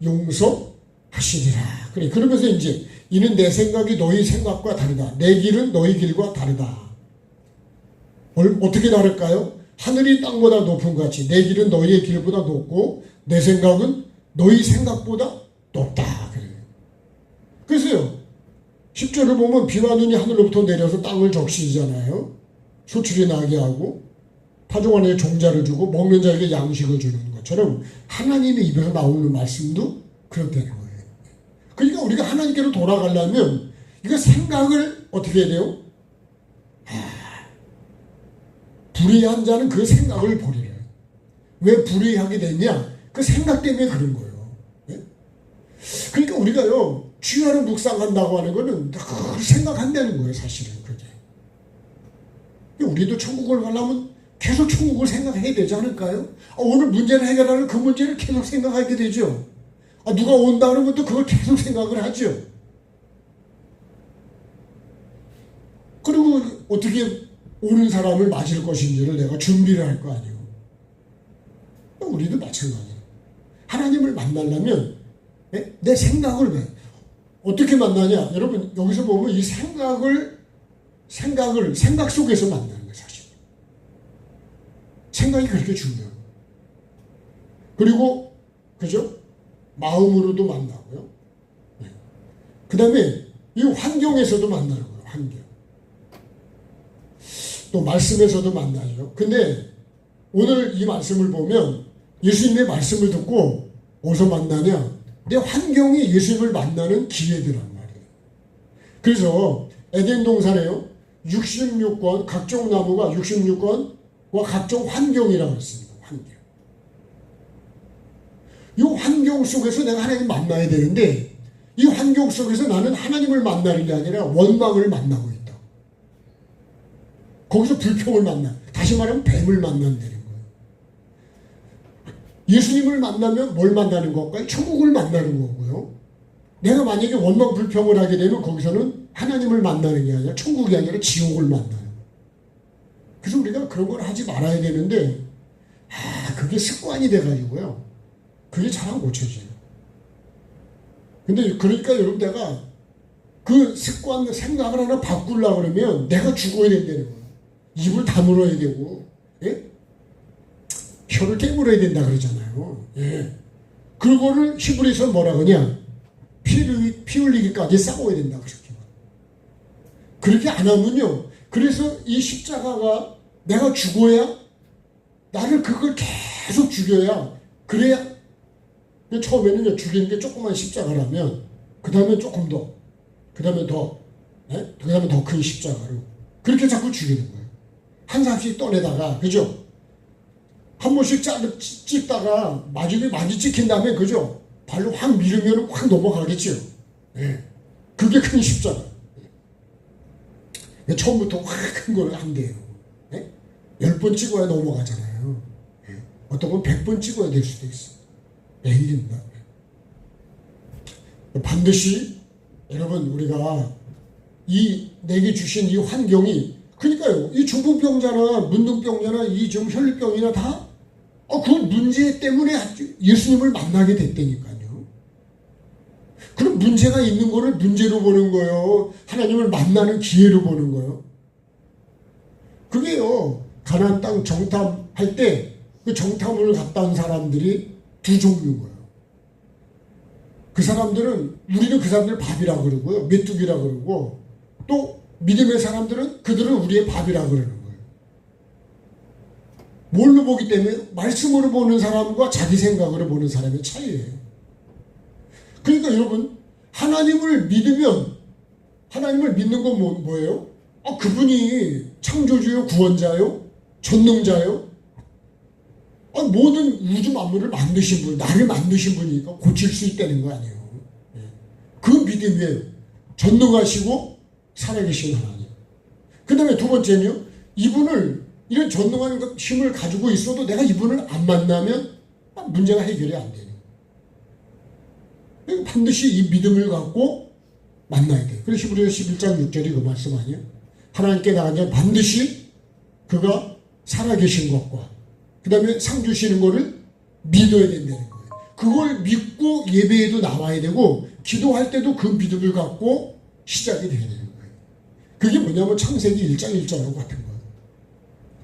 A: 용서하시리라. 그래. 그러면서 이제 이는 내 생각이 너희 생각과 다르다. 내 길은 너희 길과 다르다. 어떻게 다를까요? 하늘이 땅보다 높은 것 같이 내 길은 너희의 길보다 높고 내 생각은 너희 생각보다 높다. 그래요. 그래서요. 10절을 보면 비와 눈이 하늘로부터 내려서 땅을 적시잖아요. 소출이 나게 하고 파종원에 종자를 주고 먹는 자에게 양식을 주는 것처럼 하나님의 입에서 나오는 말씀도 그렇다는 거예요. 그러니까 우리가 하나님께로 돌아가려면 이거 생각을 어떻게 해야 돼요? 불의한 자는 그 생각을 버리래. 왜 불의하게 됐냐? 그 생각 때문에 그런 거예요. 그러니까 우리가요 주야를 묵상한다고 하는 거는 늘 생각한다는 거예요. 사실은 그게. 우리도 천국을 가려면 계속 천국을 생각해야 되지 않을까요? 오늘 문제를 해결하는 그 문제를 계속 생각하게 되죠. 누가 온다 그러면 또 그걸 계속 생각을 하죠. 그리고 어떻게 오는 사람을 맞을 것인지를 내가 준비를 할 거 아니에요. 우리도 마찬가지예요. 하나님을 만나려면 내 생각을 왜 어떻게 만나냐? 여러분 여기서 보면 이 생각 속에서 만나는 거예요. 사실 생각이 그렇게 중요해요. 그리고 그죠? 마음으로도 만나고요. 그 다음에 이 환경에서도 만나는 거예요. 환경. 또 말씀에서도 만나죠. 근데 오늘 이 말씀을 보면 예수님의 말씀을 듣고 어디서 만나냐? 내 환경이 예수님을 만나는 기회들란 말이에요. 그래서 에덴 동산에요. 66권 각종 나무가 66권과 각종 환경이라고 했습니다. 환경. 이 환경 속에서 내가 하나님 만나야 되는데 이 환경 속에서 나는 하나님을 만나는 게 아니라 원망을 만나고 있다. 거기서 불평을 만나. 다시 말하면 뱀을 만난다는 거예요. 예수님을 만나면 뭘 만나는 걸까요? 천국을 만나는 거고요. 내가 만약에 원망 불평을 하게 되면 거기서는 하나님을 만나는 게 아니라 천국이 아니라 지옥을 만나요. 그래서 우리가 그런 걸 하지 말아야 되는데 그게 습관이 돼가지고요. 그게 잘 안 고쳐져요. 근데 그러니까 여러분 내가 그 습관 생각을 하나 바꾸려고 그러면 내가 죽어야 된다는 거예요. 입을 다물어야 되고 혀를 깨물어야 된다 그러잖아요. 그거를 히브리서 뭐라 그러냐? 피 흘리기까지 싸워야 된다 그렇게 안 하면요. 그래서 이 십자가가 내가 죽어야 나를 그걸 계속 죽여야 그래야 처음에는 죽이는 게 조그만 십자가라면 그 다음에 조금 더 그 다음에 더 그 다음에 더 큰 십자가로 그렇게 자꾸 죽이는 거예요. 한 사람씩 떠내다가 그죠? 한 번씩 찍다가 많이 찍힌 다음에 그죠? 발로 확 밀으면 확 넘어가겠죠. 그게 큰 십자가. 처음부터 확 큰 걸 안 돼요. 10번 찍어야 넘어가잖아요. 어떤 건 100번 찍어야 될 수도 있어. 매일입니다. 반드시 여러분 우리가 내게 주신 이 환경이 그러니까요. 이 중풍병자나 문둥병자나 이 지금 혈류병이나 다 그 문제 때문에 예수님을 만나게 됐다니까요. 그럼 문제가 있는 거를 문제로 보는 거예요. 하나님을 만나는 기회로 보는 거예요. 그게요. 가나안 땅 정탐할 때 그 정탐을 갔다 온 사람들이 두 종류인 거예요. 그 사람들은 우리는 그 사람들 밥이라 그러고요. 메뚜기라 그러고 또 믿음의 사람들은 그들은 우리의 밥이라 그러는 거예요. 뭘로 보기 때문에 말씀으로 보는 사람과 자기 생각으로 보는 사람의 차이예요. 그러니까 여러분 하나님을 믿으면 하나님을 믿는 건 뭐예요? 그분이 창조주요 구원자요 전능자요 모든 우주 만물을 만드신 분 나를 만드신 분이니까 고칠 수 있다는 거 아니에요. 그 믿음이에요. 전능하시고 살아계신 하나님. 그 다음에 두 번째는요. 이분을 이런 전능한 힘을 가지고 있어도 내가 이분을 안 만나면 문제가 해결이 안 돼요. 반드시 이 믿음을 갖고 만나야 돼요. 그래서 히브리서 11장 6절이 그 말씀 아니에요? 하나님께 나간 자는 반드시 그가 살아계신 것과 그 다음에 상 주시는 거를 믿어야 된다는 거예요. 그걸 믿고 예배에도 나와야 되고 기도할 때도 그 믿음을 갖고 시작이 돼야 되는 거예요. 그게 뭐냐면 창세기 1장 1절하고 같은 거예요.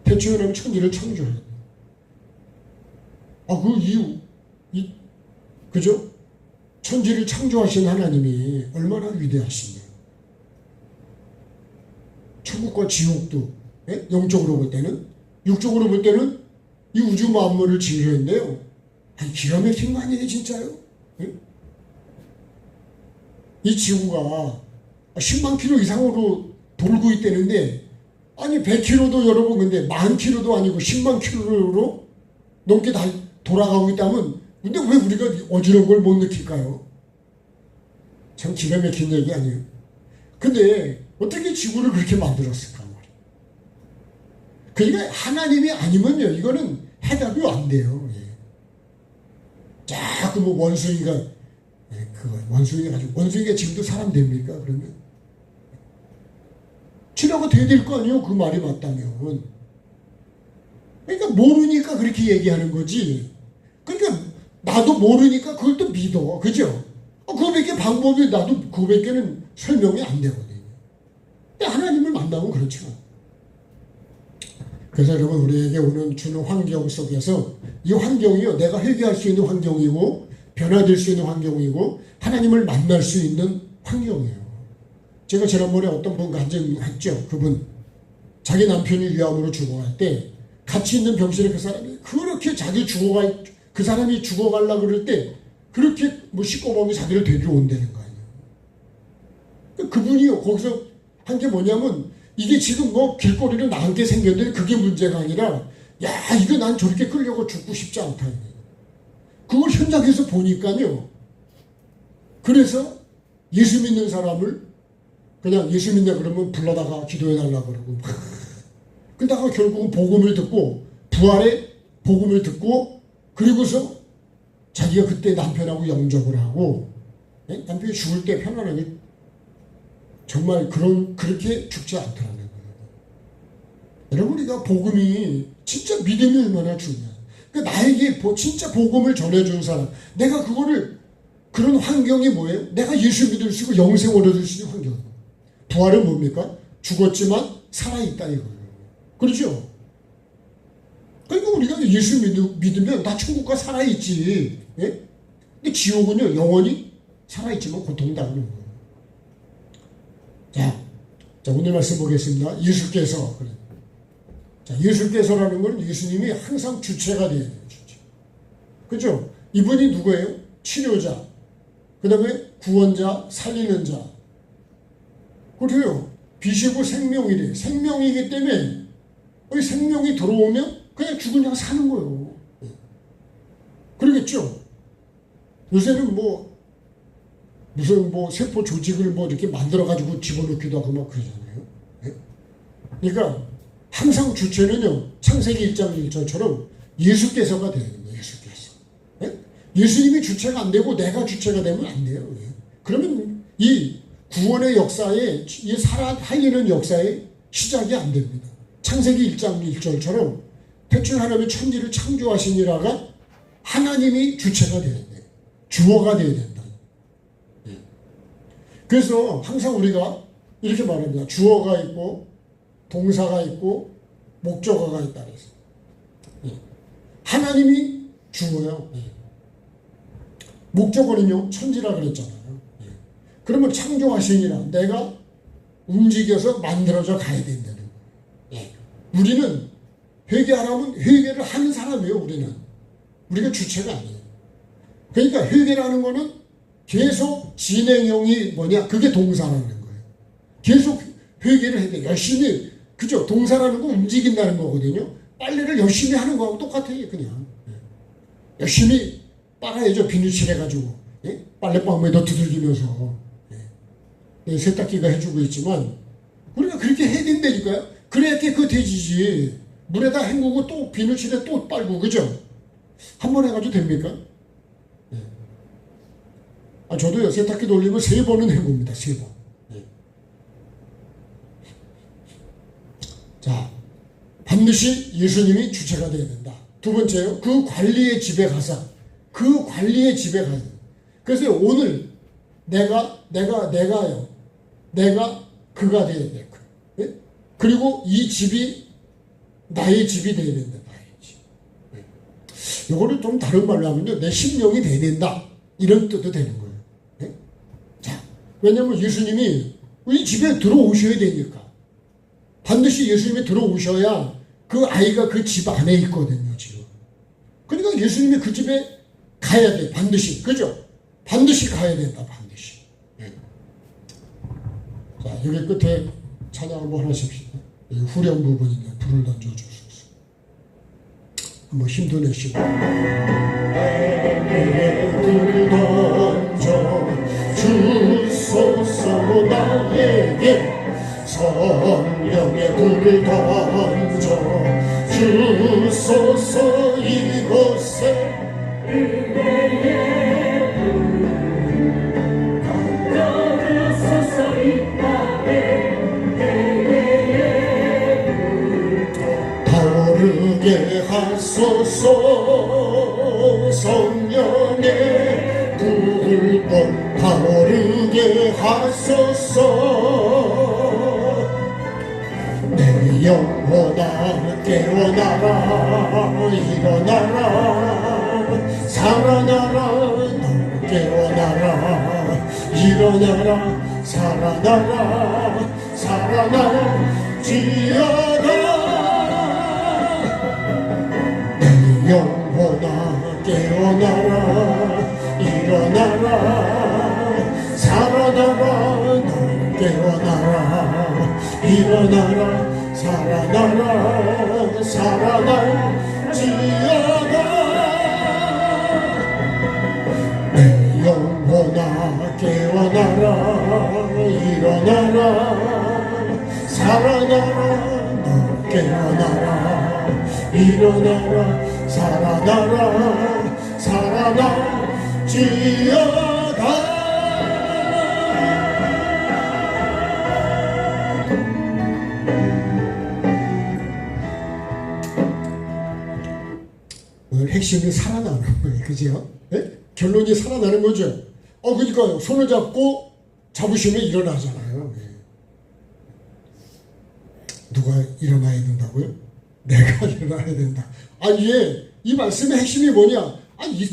A: 태초에 하나님 천지를 창조해요. 그 이유 그죠? 천지를 창조하신 하나님이 얼마나 위대하신가요? 천국과 지옥도 영적으로 볼 때는 육적으로 볼 때는 이 우주 만물을 지으셨는데요. 기가 막힌 거 아니에요 진짜요? 이 지구가 10만 킬로 이상으로 돌고 있다는데 100킬로도 여러분 근데 10,000킬로도 아니고 10만 킬로로 넘게 돌아가고 있다면 근데 왜 우리가 어지러운 걸 못 느낄까요? 참 기가 막힌 얘기 아니에요? 근데 어떻게 지구를 그렇게 만들었을까 말이에요. 그러니까 하나님이 아니면요, 이거는 해답이 안 돼요. 예. 자꾸 뭐 원숭이가, 예, 원숭이가 지금도 사람 됩니까? 그러면 치료가 돼야 될 거 아니에요? 그 말이 맞다면. 그러니까 모르니까 그렇게 얘기하는 거지. 그러니까 나도 모르니까 그걸 또 믿어. 그죠? 그거밖에 방법이 나도 그거밖에는 설명이 안 되거든요. 근데 하나님을 만나면 그렇죠. 그래서 여러분, 우리에게 오늘 주는 환경 속에서 이 환경이요, 내가 해결할 수 있는 환경이고 변화될 수 있는 환경이고 하나님을 만날 수 있는 환경이에요. 제가 지난번에 어떤 분 간증했죠. 그분 자기 남편이 위암으로 죽어갈 때 같이 있는 병실에 그 사람이 그렇게 그 사람이 죽어가려고 그럴 때 그렇게 뭐 식구범이 자기를 데리러 온다는 거 아니에요. 그분이요, 거기서 한 게 뭐냐면, 이게 지금 뭐 길거리로 나가게 생겼는데 그게 문제가 아니라, 야, 이거 난 저렇게 끌려고 죽고 싶지 않다. 그걸 현장에서 보니까요. 그래서 예수 믿는 사람을 그냥 예수 믿냐 그러면 불러다가 기도해달라고 그러고, 그러다가 결국은 복음을 듣고, 부활의 복음을 듣고, 그리고서 자기가 그때 남편하고 영접을 하고, 남편이 죽을 때 편안하게 정말 그렇게 죽지 않더라는 거예요. 여러분, 우리가 복음이 진짜 믿음이 얼마나 중요해요. 그러니까 나에게 진짜 복음을 전해준 사람, 내가 그런 환경이 뭐예요? 내가 예수 믿을 수 있고 영생을 얻을 수 있는 환경. 부활은 뭡니까? 죽었지만 살아있다 이거예요. 그렇죠? 그러니까 우리가 예수 믿으면 나 천국 가 살아있지. 예? 근데 지옥은요, 영원히 살아있지만 고통당하는 거예요. 자, 오늘 말씀 보겠습니다. 예수께서. 자, 예수께서라는 건 예수님이 항상 주체가 되어야 돼요. 주체. 그죠? 이분이 누구예요? 치료자. 그 다음에 구원자, 살리는 자. 그리고요, 빛이고 생명이래. 생명이기 때문에 생명이 들어오면 그냥 죽으냐 사는 거예요. 그러겠죠? 요새는 무슨 세포 조직을 이렇게 만들어가지고 집어넣기도 하고 막 그러잖아요. 예? 그러니까 항상 주체는요, 창세기 1장 1절처럼 예수께서가 되는 거예요. 예수께서. 예? 예수님이 주체가 안 되고 내가 주체가 되면 안 돼요. 예? 그러면 이 구원의 역사에, 이 살리는 역사에 시작이 안 됩니다. 창세기 1장 1절처럼 대충 하나님이 천지를 창조하시니라가 하나님이 주체가 되어야 돼요. 주어가 되어야 된다. 그래서 항상 우리가 이렇게 말합니다. 주어가 있고 동사가 있고 목적어가 있다 그래서. 하나님이 주어요. 목적어는요, 천지라 그랬잖아요. 그러면 창조하시니라, 내가 움직여서 만들어져 가야 된다는 거예요. 우리는 회개하라면 회개를 하는 사람이에요. 우리가 주체가 아니에요. 그러니까 회개라는 거는 계속 진행형이 뭐냐, 그게 동사라는 거예요. 계속 회개를 해야 돼. 열심히, 그죠? 동사라는 거 움직인다는 거거든요. 빨래를 열심히 하는 거하고 똑같아요. 그냥 열심히 빨아야죠. 비누칠해가지고, 예? 빨래방에다 두들기면서, 예? 세탁기가 해주고 있지만 우리가 그렇게 해야 된다니까요. 그래야 깨끗해지지. 물에다 헹구고 또 비누칠에 또 빨고, 그죠? 한 번 해가지고 됩니까? 저도요, 세탁기 돌리면 3번은 헹굽니다. 3번. 자, 반드시 예수님이 주체가 되어야 된다. 두 번째요, 그 관리의 집에 가서. 그래서 오늘 내가요, 내가 그가 되어야 돼. 예? 그리고 이 집이 나의 집이 되어야 된다. 나의 집. 요거를 좀 다른 말로 하면요, 내 심령이 되어야 된다. 이런 뜻도 되는 거예요. 왜냐하면 예수님이 우리 집에 들어오셔야 되니까. 반드시 예수님이 들어오셔야 그 아이가 그 집 안에 있거든요, 지금. 그러니까 예수님이 그 집에 가야 돼, 반드시. 그죠? 반드시 가야 된다, 반드시. 자, 여기 끝에 찬양 한번 하십시오. 이 후렴 부분인데 불을 던져주소서. 한번 힘도 내시고. 불을 던져 주소서 나에게 성령의 불을 던져 주소서 이곳에
B: 던져주소서 이 땅에
A: 타오르게 하소서 성령의 불꽃 타오르게 하소서 내 영혼아 깨어나라 일어나라 살아나라 너 깨어나라 일어나라 살아나라 살아날지어다 내 영혼아 깨어나라 일어나라 살아나라 너 깨어나라 일어나라 살아나라 살아날지어다 내 영혼아 깨어나라 일어나라 살아나라 너 깨어나라 일어나라 살아나라 살아날지어다 오늘 핵심이 살아나는 거예요. 그죠? 네? 결론이 살아나는 거죠. 그러니까요. 손을 잡고 잡으시면 일어나잖아요. 네. 누가 일어나야 된다고요? 내가 일어나야 된다. 이 말씀의 핵심이 뭐냐?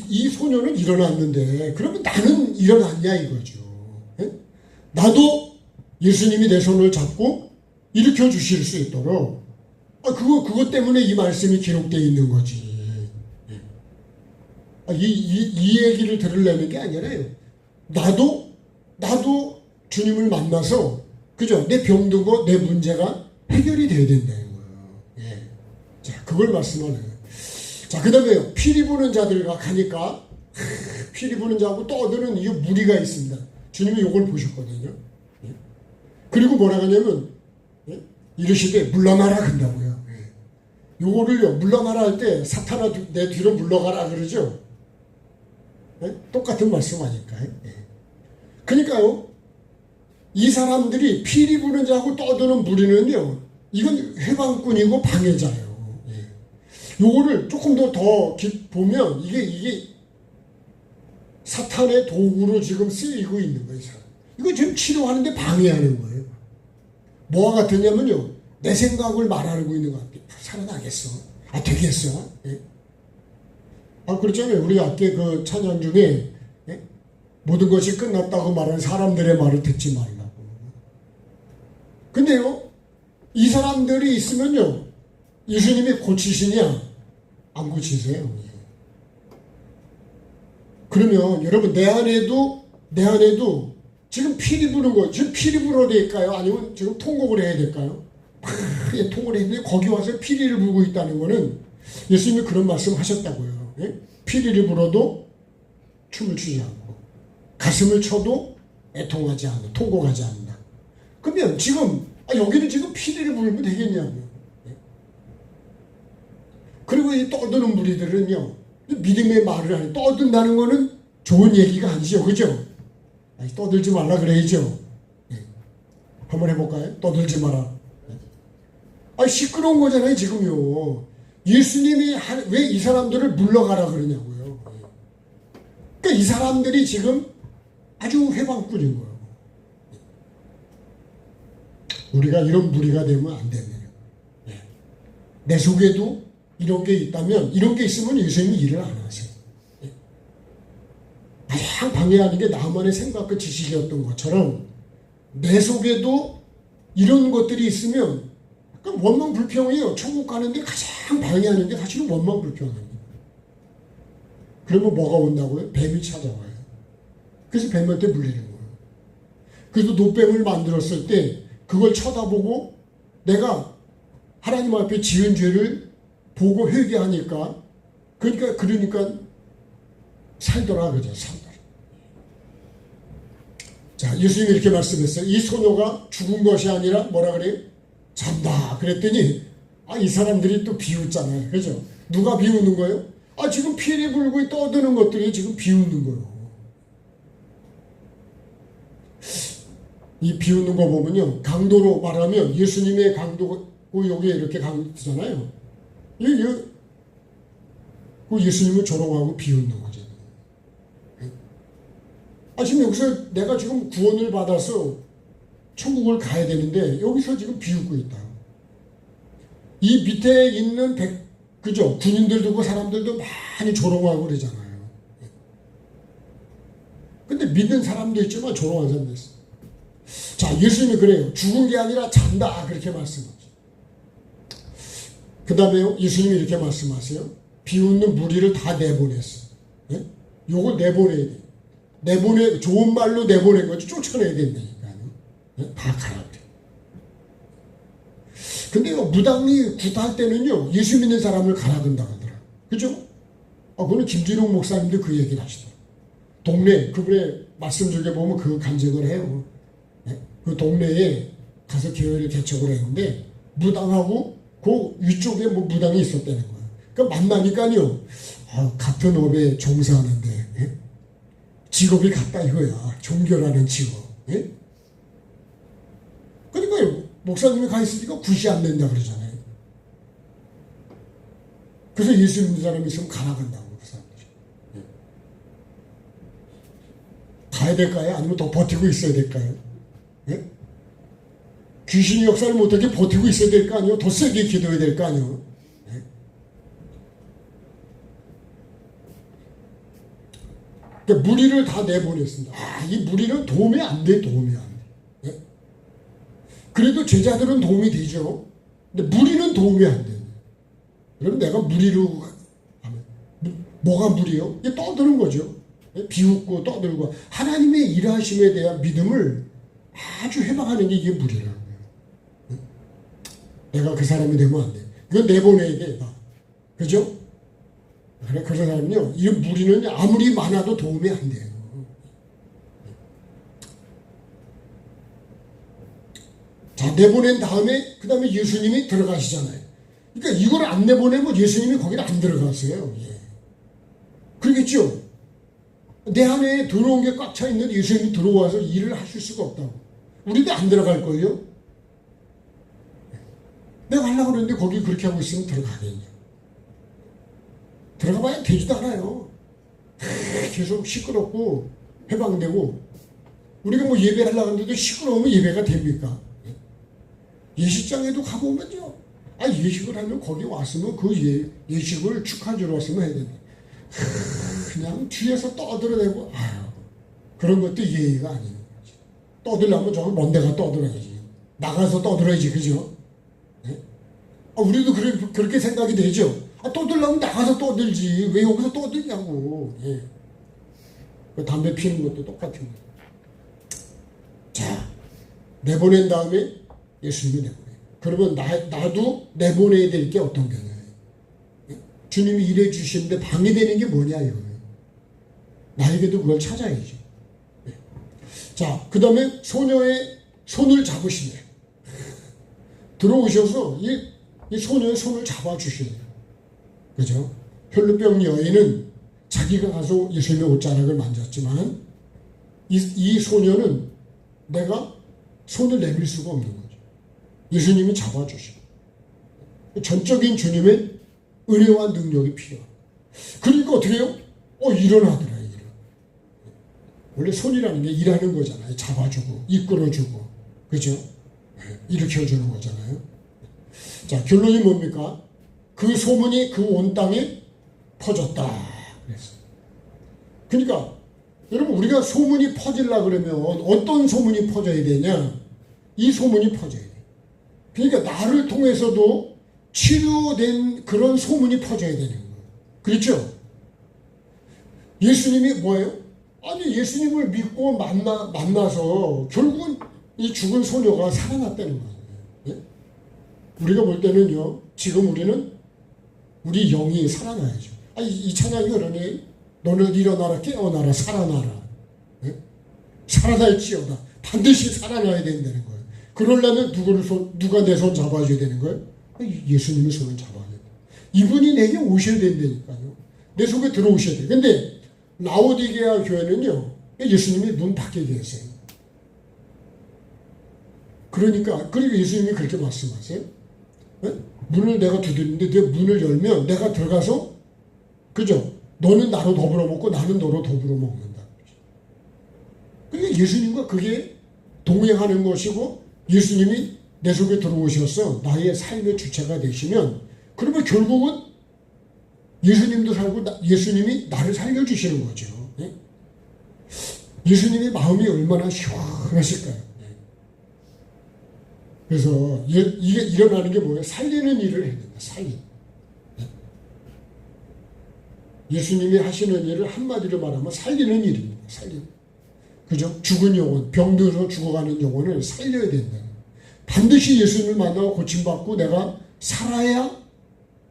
A: 이 소녀는 일어났는데 그러면 나는 일어났냐 이거죠. 네? 나도 예수님이 내 손을 잡고 일으켜 주실 수 있도록 그것 때문에 이 말씀이 기록되어 있는 거지. 이 얘기를 들으려는 게 아니라요. 나도 주님을 만나서 그죠? 내 병든 거, 내 문제가 해결이 돼야 된다는 거예요. 예. 자, 그걸 말씀하는 거예요. 자, 그 다음에요. 피리 부는 자들과 가니까 피리 부는 자하고 떠드는 이 무리가 있습니다. 주님이 이걸 보셨거든요. 예. 그리고 뭐라 하냐면 예? 이르시되 물러나라 그런다고요. 예. 요거를요. 물러나라 할 때 사탄아 내 뒤로 물러가라 그러죠. 네? 똑같은 말씀 아닐까요? 네. 그러니까요, 이 사람들이 피리 부는 자하고 떠드는 무리는요, 이건 해방꾼이고 방해자예요. 네. 요거를 조금 더 보면 이게 사탄의 도구로 지금 쓰이고 있는 거예요. 이거 지금 치료하는데 방해하는 거예요. 뭐와 같으냐면요, 내 생각을 말하고 있는 것 같아요. 살아나겠어? 되겠어? 네. 그렇잖아요. 우리 아까 그 찬양 중에 예? 모든 것이 끝났다고 말하는 사람들의 말을 듣지 말라고. 근데요, 이 사람들이 있으면요, 예수님이 고치시냐? 안 고치세요. 그러면 여러분 내 안에도 지금 피리 부는 거, 지금 피리 불어야 될까요? 아니면 지금 통곡을 해야 될까요? 통을 했는데 거기 와서 피리를 불고 있다는 거는 예수님이 그런 말씀 하셨다고요. 예? 피리를 불어도 춤을 추지 않고 가슴을 쳐도 애통하지 않고 통곡하지 않는다. 그러면 지금 여기는 지금 피리를 불면 되겠냐고요. 예? 그리고 이 떠드는 무리들은요, 믿음의 말을 하는, 떠든다는 거는 좋은 얘기가 아니죠. 그죠? 떠들지 말라 그래야죠. 예. 한번 해볼까요? 떠들지 마라. 시끄러운 거잖아요 지금요. 예수님이 왜 이 사람들을 물러가라 그러냐고요. 그러니까 이 사람들이 지금 아주 회방꾼인 거예요. 우리가 이런 무리가 되면 안 되네요. 내 속에도 이런 게 있다면, 이런 게 있으면 예수님이 일을 안 하세요. 가장 방해하는 게 나만의 생각과 지식이었던 것처럼 내 속에도 이런 것들이 있으면 그러니까 원망불평이에요. 천국 가는데 가장 방해하는 게 사실은 원망불평입니다. 그러면 뭐가 온다고요? 뱀이 찾아와요. 그래서 뱀한테 물리는 거예요. 그래서 노뱀을 만들었을 때 그걸 쳐다보고 내가 하나님 앞에 지은 죄를 보고 회개하니까 그러니까 살더라 그죠. 살더라. 자, 예수님이 이렇게 말씀했어요. 이 소녀가 죽은 것이 아니라 뭐라 그래요? 잔다. 그랬더니 이 사람들이 또 비웃잖아요. 그죠? 누가 비웃는 거예요? 지금 피리 불고 떠드는 것들이 지금 비웃는 거예요. 이 비웃는 거 보면요, 강도로 말하면 예수님의 강도고 여기에 이렇게 강도잖아요. 예수님을 조롱하고 비웃는 거죠. 지금 여기서 내가 지금 구원을 받아서 천국을 가야 되는데 여기서 지금 비웃고 있다. 이 밑에 있는 그죠? 군인들 두고 사람들도 많이 조롱하고 그러잖아요. 근데 믿는 사람도 있지만 조롱하는 사람도 있어요. 자, 예수님이 그래요. 죽은 게 아니라 잔다. 그렇게 말씀하죠. 그 다음에 예수님이 이렇게 말씀하세요. 비웃는 무리를 다 내보냈어. 예? 요거 내보내야 돼. 좋은 말로 내보낸 거지 쫓아내야 된다니까요. 예? 다 가라 그래. 근데요, 무당이 구타할 때는요, 예수 믿는 사람을 가라든다 하더라. 그죠? 그거는 김진홍 목사님도 그 얘기를 하시더라. 동네, 그분의 말씀 중에 보면 그 간증을 해요. 그 동네에 가서 교회를 개척을 했는데 무당하고 그 위쪽에 무당이 있었다는 거예요. 그러니까 만나니까요, 같은 업에 종사하는데 직업이 같다 이거야. 종교라는 직업. 그러니까 목사님이 가 있으니까 굿이 안 된다 그러잖아요. 그래서 예수 믿는 사람이 있으면 가라 그런다고 그 사람들이. 가야 될까요? 아니면 더 버티고 있어야 될까요? 귀신이 역사를 못하게 버티고 있어야 될 거 아니에요? 더 세게 기도해야 될 거 아니에요? 그러니까 무리를 다 내보냈습니다. 이 무리는 도움이 안 돼. 그래도 제자들은 도움이 되죠. 근데 무리는 도움이 안 돼. 그럼 내가 무리로 하면 뭐가 무리요? 이게 떠드는 거죠. 비웃고 떠들고 하나님의 일하심에 대한 믿음을 아주 해방하는 게 이게 무리라는 거예요. 내가 그 사람이 되면 안 돼. 이건 내보내야 돼. 그죠? 그래, 그런 사람은요, 이 무리는 아무리 많아도 도움이 안 돼요. 자, 내보낸 다음에, 그 다음에 예수님이 들어가시잖아요. 그러니까 이걸 안 내보내면 예수님이 거기를 안 들어가세요. 그러겠죠? 내 안에 들어온 게 꽉 차 있는 예수님이 들어와서 일을 하실 수가 없다고. 우리도 안 들어갈 거예요? 내가 하려고 그랬는데 거기 그렇게 하고 있으면 들어가겠냐? 들어가 봐야 되지도 않아요. 계속 시끄럽고 해방되고, 우리가 예배를 하려고 하는데도 시끄러우면 예배가 됩니까? 예식장에도 가보면요, 예식을 하면 거기 왔으면 그 예식을 축하주러 왔으면 해야 되는데 그냥 뒤에서 떠들어대고 그런 것도 예의가 아닌 거지. 떠들려면 저기 먼 데가 떠들어야지. 나가서 떠들어야지. 그죠? 우리도 그렇게 생각이 되죠. 떠들려면 나가서 떠들지. 왜 여기서 떠들냐고. 담배 피우는 것도 똑같은 거예요. 자, 내보낸 다음에 예수님이 내보내요. 그러면 나도 내보내야 될 게 어떤 거냐. 주님이 일해 주시는데 방해되는 게 뭐냐 이거예요. 나에게도 그걸 찾아야지. 자, 그 다음에 소녀의 손을 잡으시네요. 들어오셔서 이 소녀의 손을 잡아주시네요. 그죠? 혈루병 여인은 자기가 가서 예수님의 옷자락을 만졌지만 이 소녀는 내가 손을 내밀 수가 없는 거죠. 예수님이 잡아주시고 전적인 주님의 은혜와 능력이 필요합니다. 그러니까 어떻게 해요? 일어나더라. 원래 손이라는 게 일하는 거잖아요. 잡아주고 이끌어주고 그죠? 일으켜주는 거잖아요. 자, 결론이 뭡니까? 그 소문이 그 온 땅에 퍼졌다 그랬어요. 그러니까 여러분, 우리가 소문이 퍼지려고 그러면 어떤 소문이 퍼져야 되냐? 이 소문이 퍼져야 돼. 그러니까 나를 통해서도 치료된 그런 소문이 퍼져야 되는 거예요. 그렇죠? 예수님이 뭐예요? 예수님을 믿고 만나서 결국은 이 죽은 소녀가 살아났다는 거예요. 우리가 볼 때는요, 지금 우리 영이 살아나야죠. 이 찬양이 그러니 너는 일어나라, 깨어나라, 살아나라. 살아날지어다. 반드시 살아나야 된다는 거예요. 그러려면 누가 내 손 잡아줘야 되는 거예요? 예수님의 손을 잡아야 돼요. 이분이 내게 오셔야 된다니까요. 내 속에 들어오셔야 돼요. 근데 라오디게아 교회는요, 예수님이 문 밖에 계세요. 그리고 예수님이 그렇게 말씀하세요. 문을 내가 두드리는데 내 문을 열면 내가 들어가서, 그죠? 너는 나로 더불어 먹고 나는 너로 더불어 먹는다. 그러니까 예수님과 그게 동행하는 것이고, 예수님이 내 속에 들어오셔서 나의 삶의 주체가 되시면, 그러면 결국은 예수님도 살고 예수님이 나를 살려주시는 거죠. 예수님의 마음이 얼마나 시원하실까요? 그래서 이게 일어나는 게 뭐예요? 살리는 일을 해야 된다. 예수님이 하시는 일을 한마디로 말하면 살리는 일입니다. 그죠? 죽은 영혼, 병들어서 죽어가는 영혼을 살려야 된다. 반드시 예수님을 만나고 고침받고 내가 살아야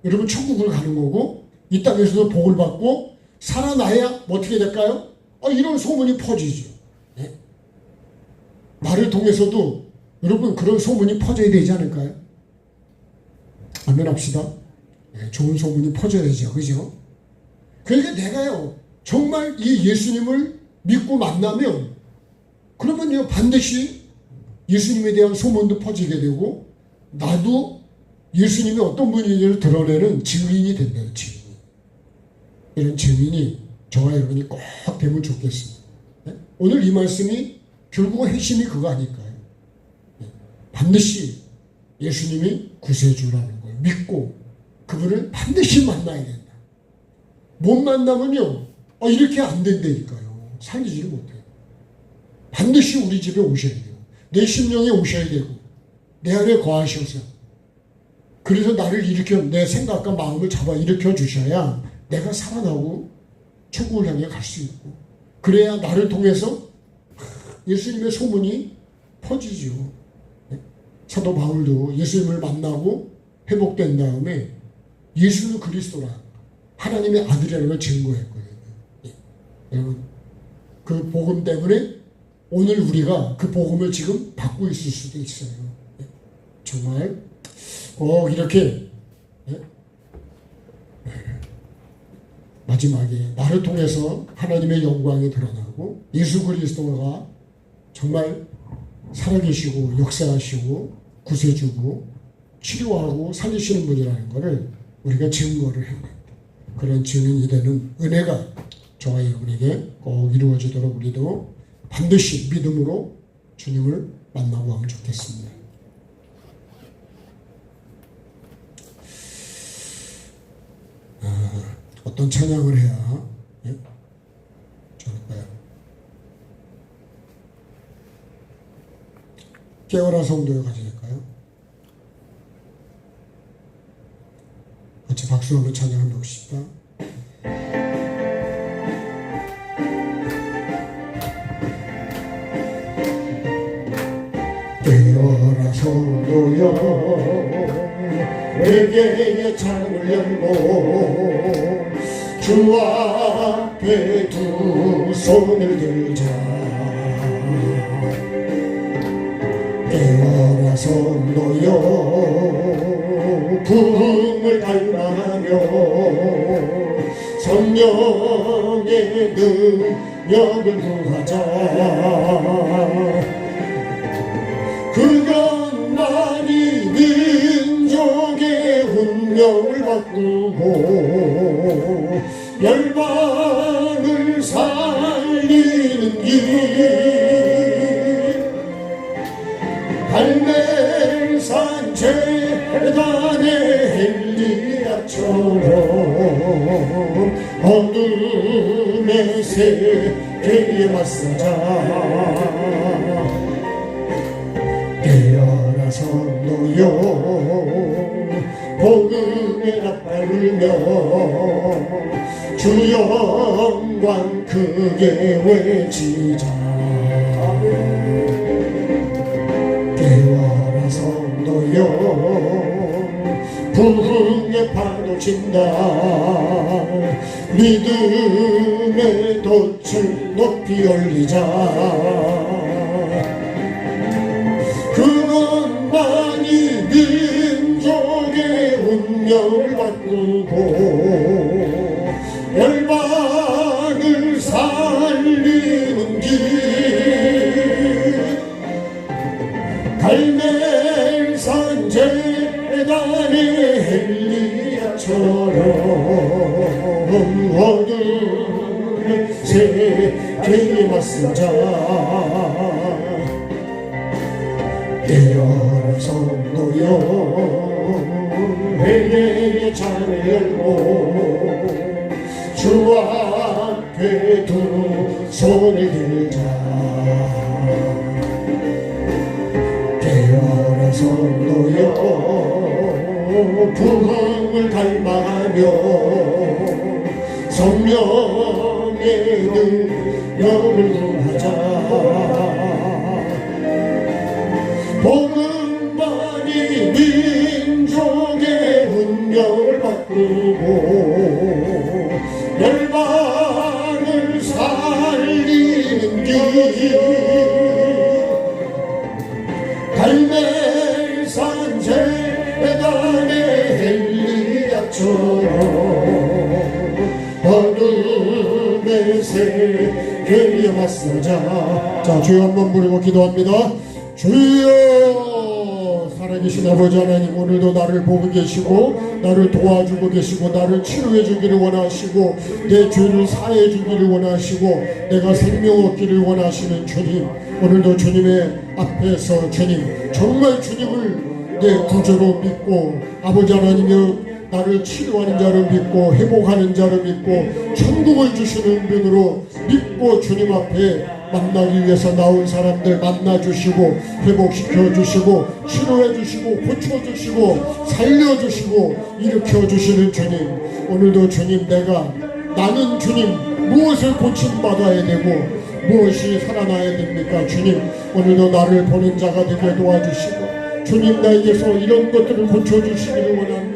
A: 여러분 천국을 가는 거고, 이 땅에서도 복을 받고 살아나야 어떻게 될까요? 이런 소문이 퍼지죠. 나를 통해서도 여러분 그런 소문이 퍼져야 되지 않을까요? 아멘 합시다. 좋은 소문이 퍼져야 되죠. 그죠? 그러니까 내가요 정말 이 예수님을 믿고 만나면, 그러면요 반드시 예수님에 대한 소문도 퍼지게 되고, 나도 예수님이 어떤 분인지를 드러내는 증인이 된다는 증인. 이런 증인이 저와 여러분이 꼭 되면 좋겠습니다. 오늘 이 말씀이 결국은 핵심이 그거 아닐까요? 반드시 예수님이 구세주라는 걸 믿고 그분을 반드시 만나야 된다. 못 만나면요 이렇게 안 된다니까요. 살리지를 못해요. 반드시 우리 집에 오셔야 돼요. 내 심령에 오셔야 되고 내 안에 거하셔서, 그래서 나를 내 생각과 마음을 잡아 일으켜 주셔야 내가 살아나고 천국을 향해 갈 수 있고, 그래야 나를 통해서 예수님의 소문이 퍼지죠. 사도 바울도 예수님을 만나고 회복된 다음에 예수는 그리스도라, 하나님의 아들이라는 걸 증거했거든요. 여러분, 그 복음 때문에 오늘 우리가 그 복음을 지금 받고 있을 수도 있어요. 정말 이렇게 마지막에 나를 통해서 하나님의 영광이 드러나고 예수 그리스도가 정말 살아계시고 역사하시고 구세주고 치료하고 살리시는 분이라는 것을 우리가 증거를 해야 됩니다. 그런 증인이 되는 은혜가 저와 여러분에게 꼭 이루어지도록 우리도 반드시 믿음으로 주님을 만나고 하면 좋겠습니다. 어떤 찬양을 해야 좋을까요? 깨어라 성도여 가져갈까요? 같이 박수 한번 찬양 한번 해봅시다. 깨어라 성도여 내게 창을 열고 주 앞에 두 손을 들자. 깨어라 성도여 부흥을 갈망하며 성령의 능력을 구하자. 그것만이 민족의 운명을 바꾸고 열방을 살리는 길. 갈멜산 제단의 엘리야처럼 어둠의 세계에 맞서자. 깨어라 성도여 복음의 나팔 울며 주 영광 크게 외치자. 깨어라 성도여 부흥의 파도 꽂힌다. 믿음의 돛을 높이 올리자. 그것만이 민족의 운명을 바꾸고 열방을 살리는 길. 갈멜산 제단의 엘리야처럼 어둠의 세계에 맞서자. 깨어라 성도여, 회개의 창을 열고 주 앞에 두 손을 들자. 깨어라 성도여, 부흥을 갈망하며 성령의 능력을 구하자. 복음만이 민족의 운명을 바꾸고 열방을 살리는 길. 갈멜산 제단의 엘리야처럼 어둠의 세계에 맞서자. 자, 주여 한번 부르고 기도합니다. 주여, 살아계신 아버지 하나님, 오늘도 나를 보고 계시고 나를 도와주고 계시고 나를 치료해 주기를 원하시고 내 죄를 사해 주기를 원하시고 내가 생명 얻기를 원하시는 주님, 오늘도 주님의 앞에서 주님, 정말 주님을 내 구주로 믿고 아버지 하나님여 나를 치료하는 자를 믿고 회복하는 자를 믿고 천국을 주시는 분으로 믿고 주님 앞에 만나기 위해서 나온 사람들 만나주시고 회복시켜주시고 치료해주시고 고쳐주시고 살려주시고 일으켜주시는 주님, 오늘도 주님, 나는 주님 무엇을 고침받아야 되고 무엇이 살아나야 됩니까? 주님, 오늘도 나를 보는 자가 되게 도와주시고 주님, 나에게서 이런 것들을 고쳐주시기를 원합니다.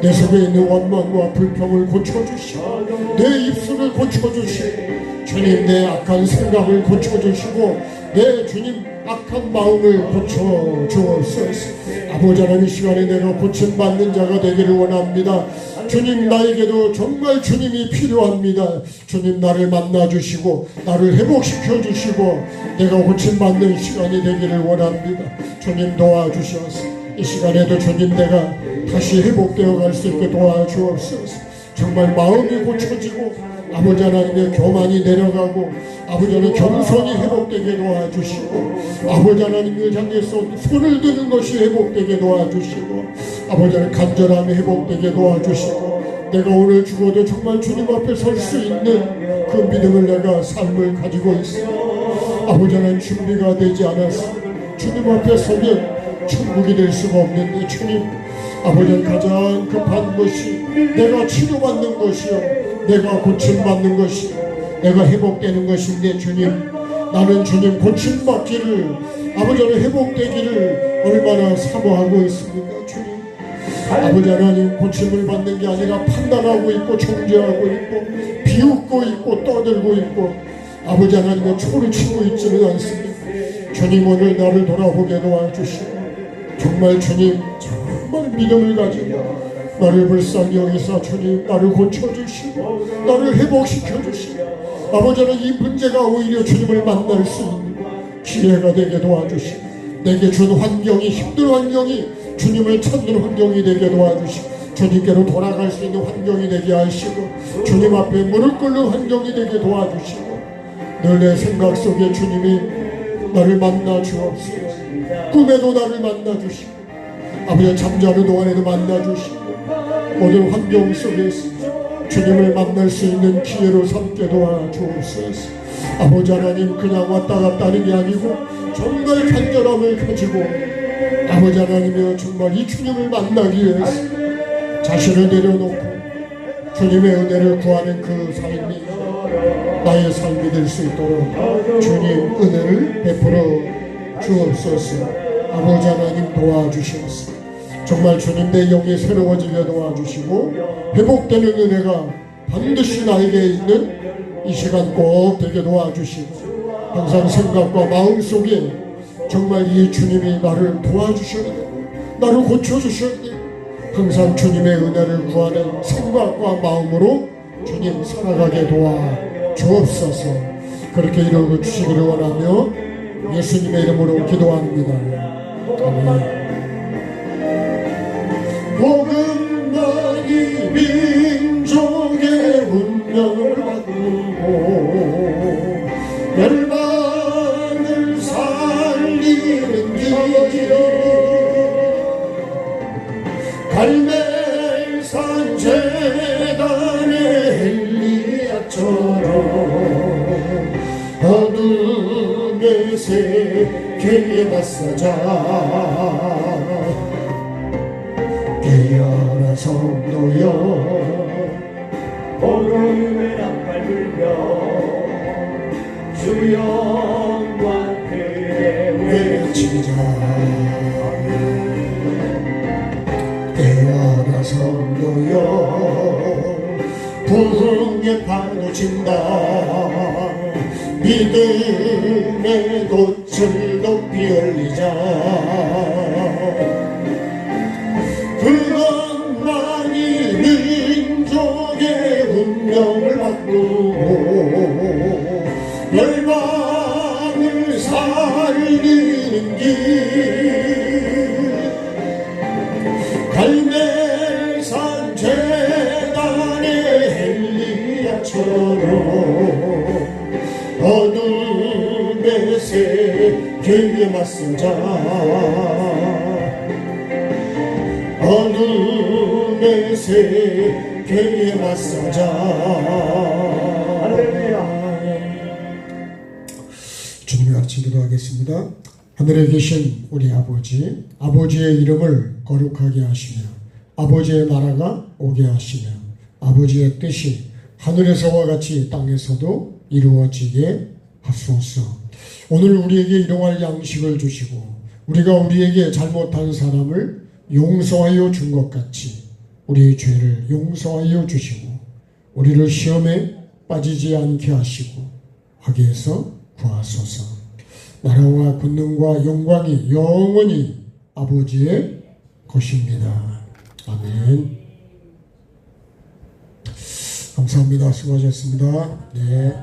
A: 내 속에 있는 원망과 불평을 고쳐주시고 내 입술을 고쳐주시고 주님, 내 악한 생각을 고쳐주시고 내 주님 악한 마음을 고쳐주옵소서. 아버지 하나님, 이 시간에 내가 고침받는 자가 되기를 원합니다. 주님, 나에게도 정말 주님이 필요합니다. 주님, 나를 만나주시고 나를 회복시켜주시고 내가 고침받는 시간이 되기를 원합니다. 주님, 도와주셔서 이 시간에도 주님, 내가 다시 회복되어 갈 수 있게 도와주옵소서. 정말 마음이 고쳐지고 아버지 하나님의 교만이 내려가고 아버지 하나님 겸손이 회복되게 도와주시고 아버지 하나님을 향해서 손을 드는 것이 회복되게 도와주시고 아버지 하나님 간절함이 회복되게 도와주시고 내가 오늘 죽어도 정말 주님 앞에 설 수 있는 그 믿음을 내가 삶을 가지고 있습니다. 아버지 하나님, 준비가 되지 않아서 주님 앞에 서면 천국이 될 수가 없는데 주님, 아버지 가장 급한 것이 내가 치료받는 것이요 내가 고침받는 것이요 내가 회복되는 것인데 주님, 나는 주님 고침받기를 아버지 하나님 회복되기를 얼마나 사모하고 있습니까? 주님, 아버지 하나님, 고침을 받는 게 아니라 판단하고 있고 정죄하고 있고 비웃고 있고 떠들고 있고 아버지 하나님의 초를 치고 있지는 않습니다. 주님, 오늘 나를 돌아보게 도와주시고 정말 주님, 정말 믿음을 가지고 나를 불쌍히 여기서 주님 나를 고쳐주시고 나를 회복시켜주시고 아버지 하나님, 이 문제가 오히려 주님을 만날 수 있는 기회가 되게 도와주시고 내게 준 환경이 힘든 환경이 주님을 찾는 환경이 되게 도와주시고 주님께로 돌아갈 수 있는 환경이 되게 하시고 주님 앞에 무릎 꿇는 환경이 되게 도와주시고 늘 내 생각 속에 주님이 나를 만나 주옵소서. 꿈에도 나를 만나 주시고 아버지 잠자는 동안에도 만나 주시고 모든 환경 속에서 주님을 만날 수 있는 기회로 삼게 도와주옵소서. 아버지 하나님, 그냥 왔다 갔다 하는 게 아니고 정말 간절함을 가지고 아버지 하나님이여 정말 이 주님을 만나기 위해서 자신을 내려놓고 주님의 은혜를 구하는 그 삶이 나의 삶이 될 수 있도록 주님 은혜를 베풀어 주옵소서. 아버지 하나님, 도와주시옵소서. 정말 주님 내 영이 새로워지게 도와주시고 회복되는 은혜가 반드시 나에게 있는 이 시간 꼭 되게 도와주시고 항상 생각과 마음속에 정말 이 주님이 나를 도와주셔야 되고 나를 고쳐주셔야 되고 항상 주님의 은혜를 구하는 생각과 마음으로 주님 살아가게 도와 주옵소서. 그렇게 이루어 주시기를 원하며 예수님의 이름으로 기도합니다. 아멘. 복음만이 민족의 운명을 바꾸고 멸망을 살리는 길 갈멜산 제단의 엘리야처럼 어둠의 세계에 맞서자 깨어나 성도여
B: 어둠의 낭발 불며 주 영광 그대
A: 외치자 깨어나 성도여 부흥의 파도 친다 믿음의 돛을 높이 올리자 그것만이 민족의 운명을 바꾸고 열방을 살리는 길 갈멜산 제단의 엘리야처럼 어둠의 세계에 맞서자 어둠의 세계에 맞서자.
B: 할렐루야.
A: 주님의 같이 기도하겠습니다. 하늘에 계신 우리 아버지, 아버지의 이름을 거룩하게 하시며 아버지의 나라가 오게 하시며 아버지의 뜻이 하늘에서와 같이 땅에서도 이루어지게 하소서. 오늘 우리에게 일용할 양식을 주시고 우리가 우리에게 잘못한 사람을 용서하여 준 것 같이 우리의 죄를 용서하여 주시고 우리를 시험에 빠지지 않게 하시고 악에서 구하소서. 나라와 권능과 영광이 영원히 아버지의 것입니다. 아멘. 감사합니다. 수고하셨습니다. 네.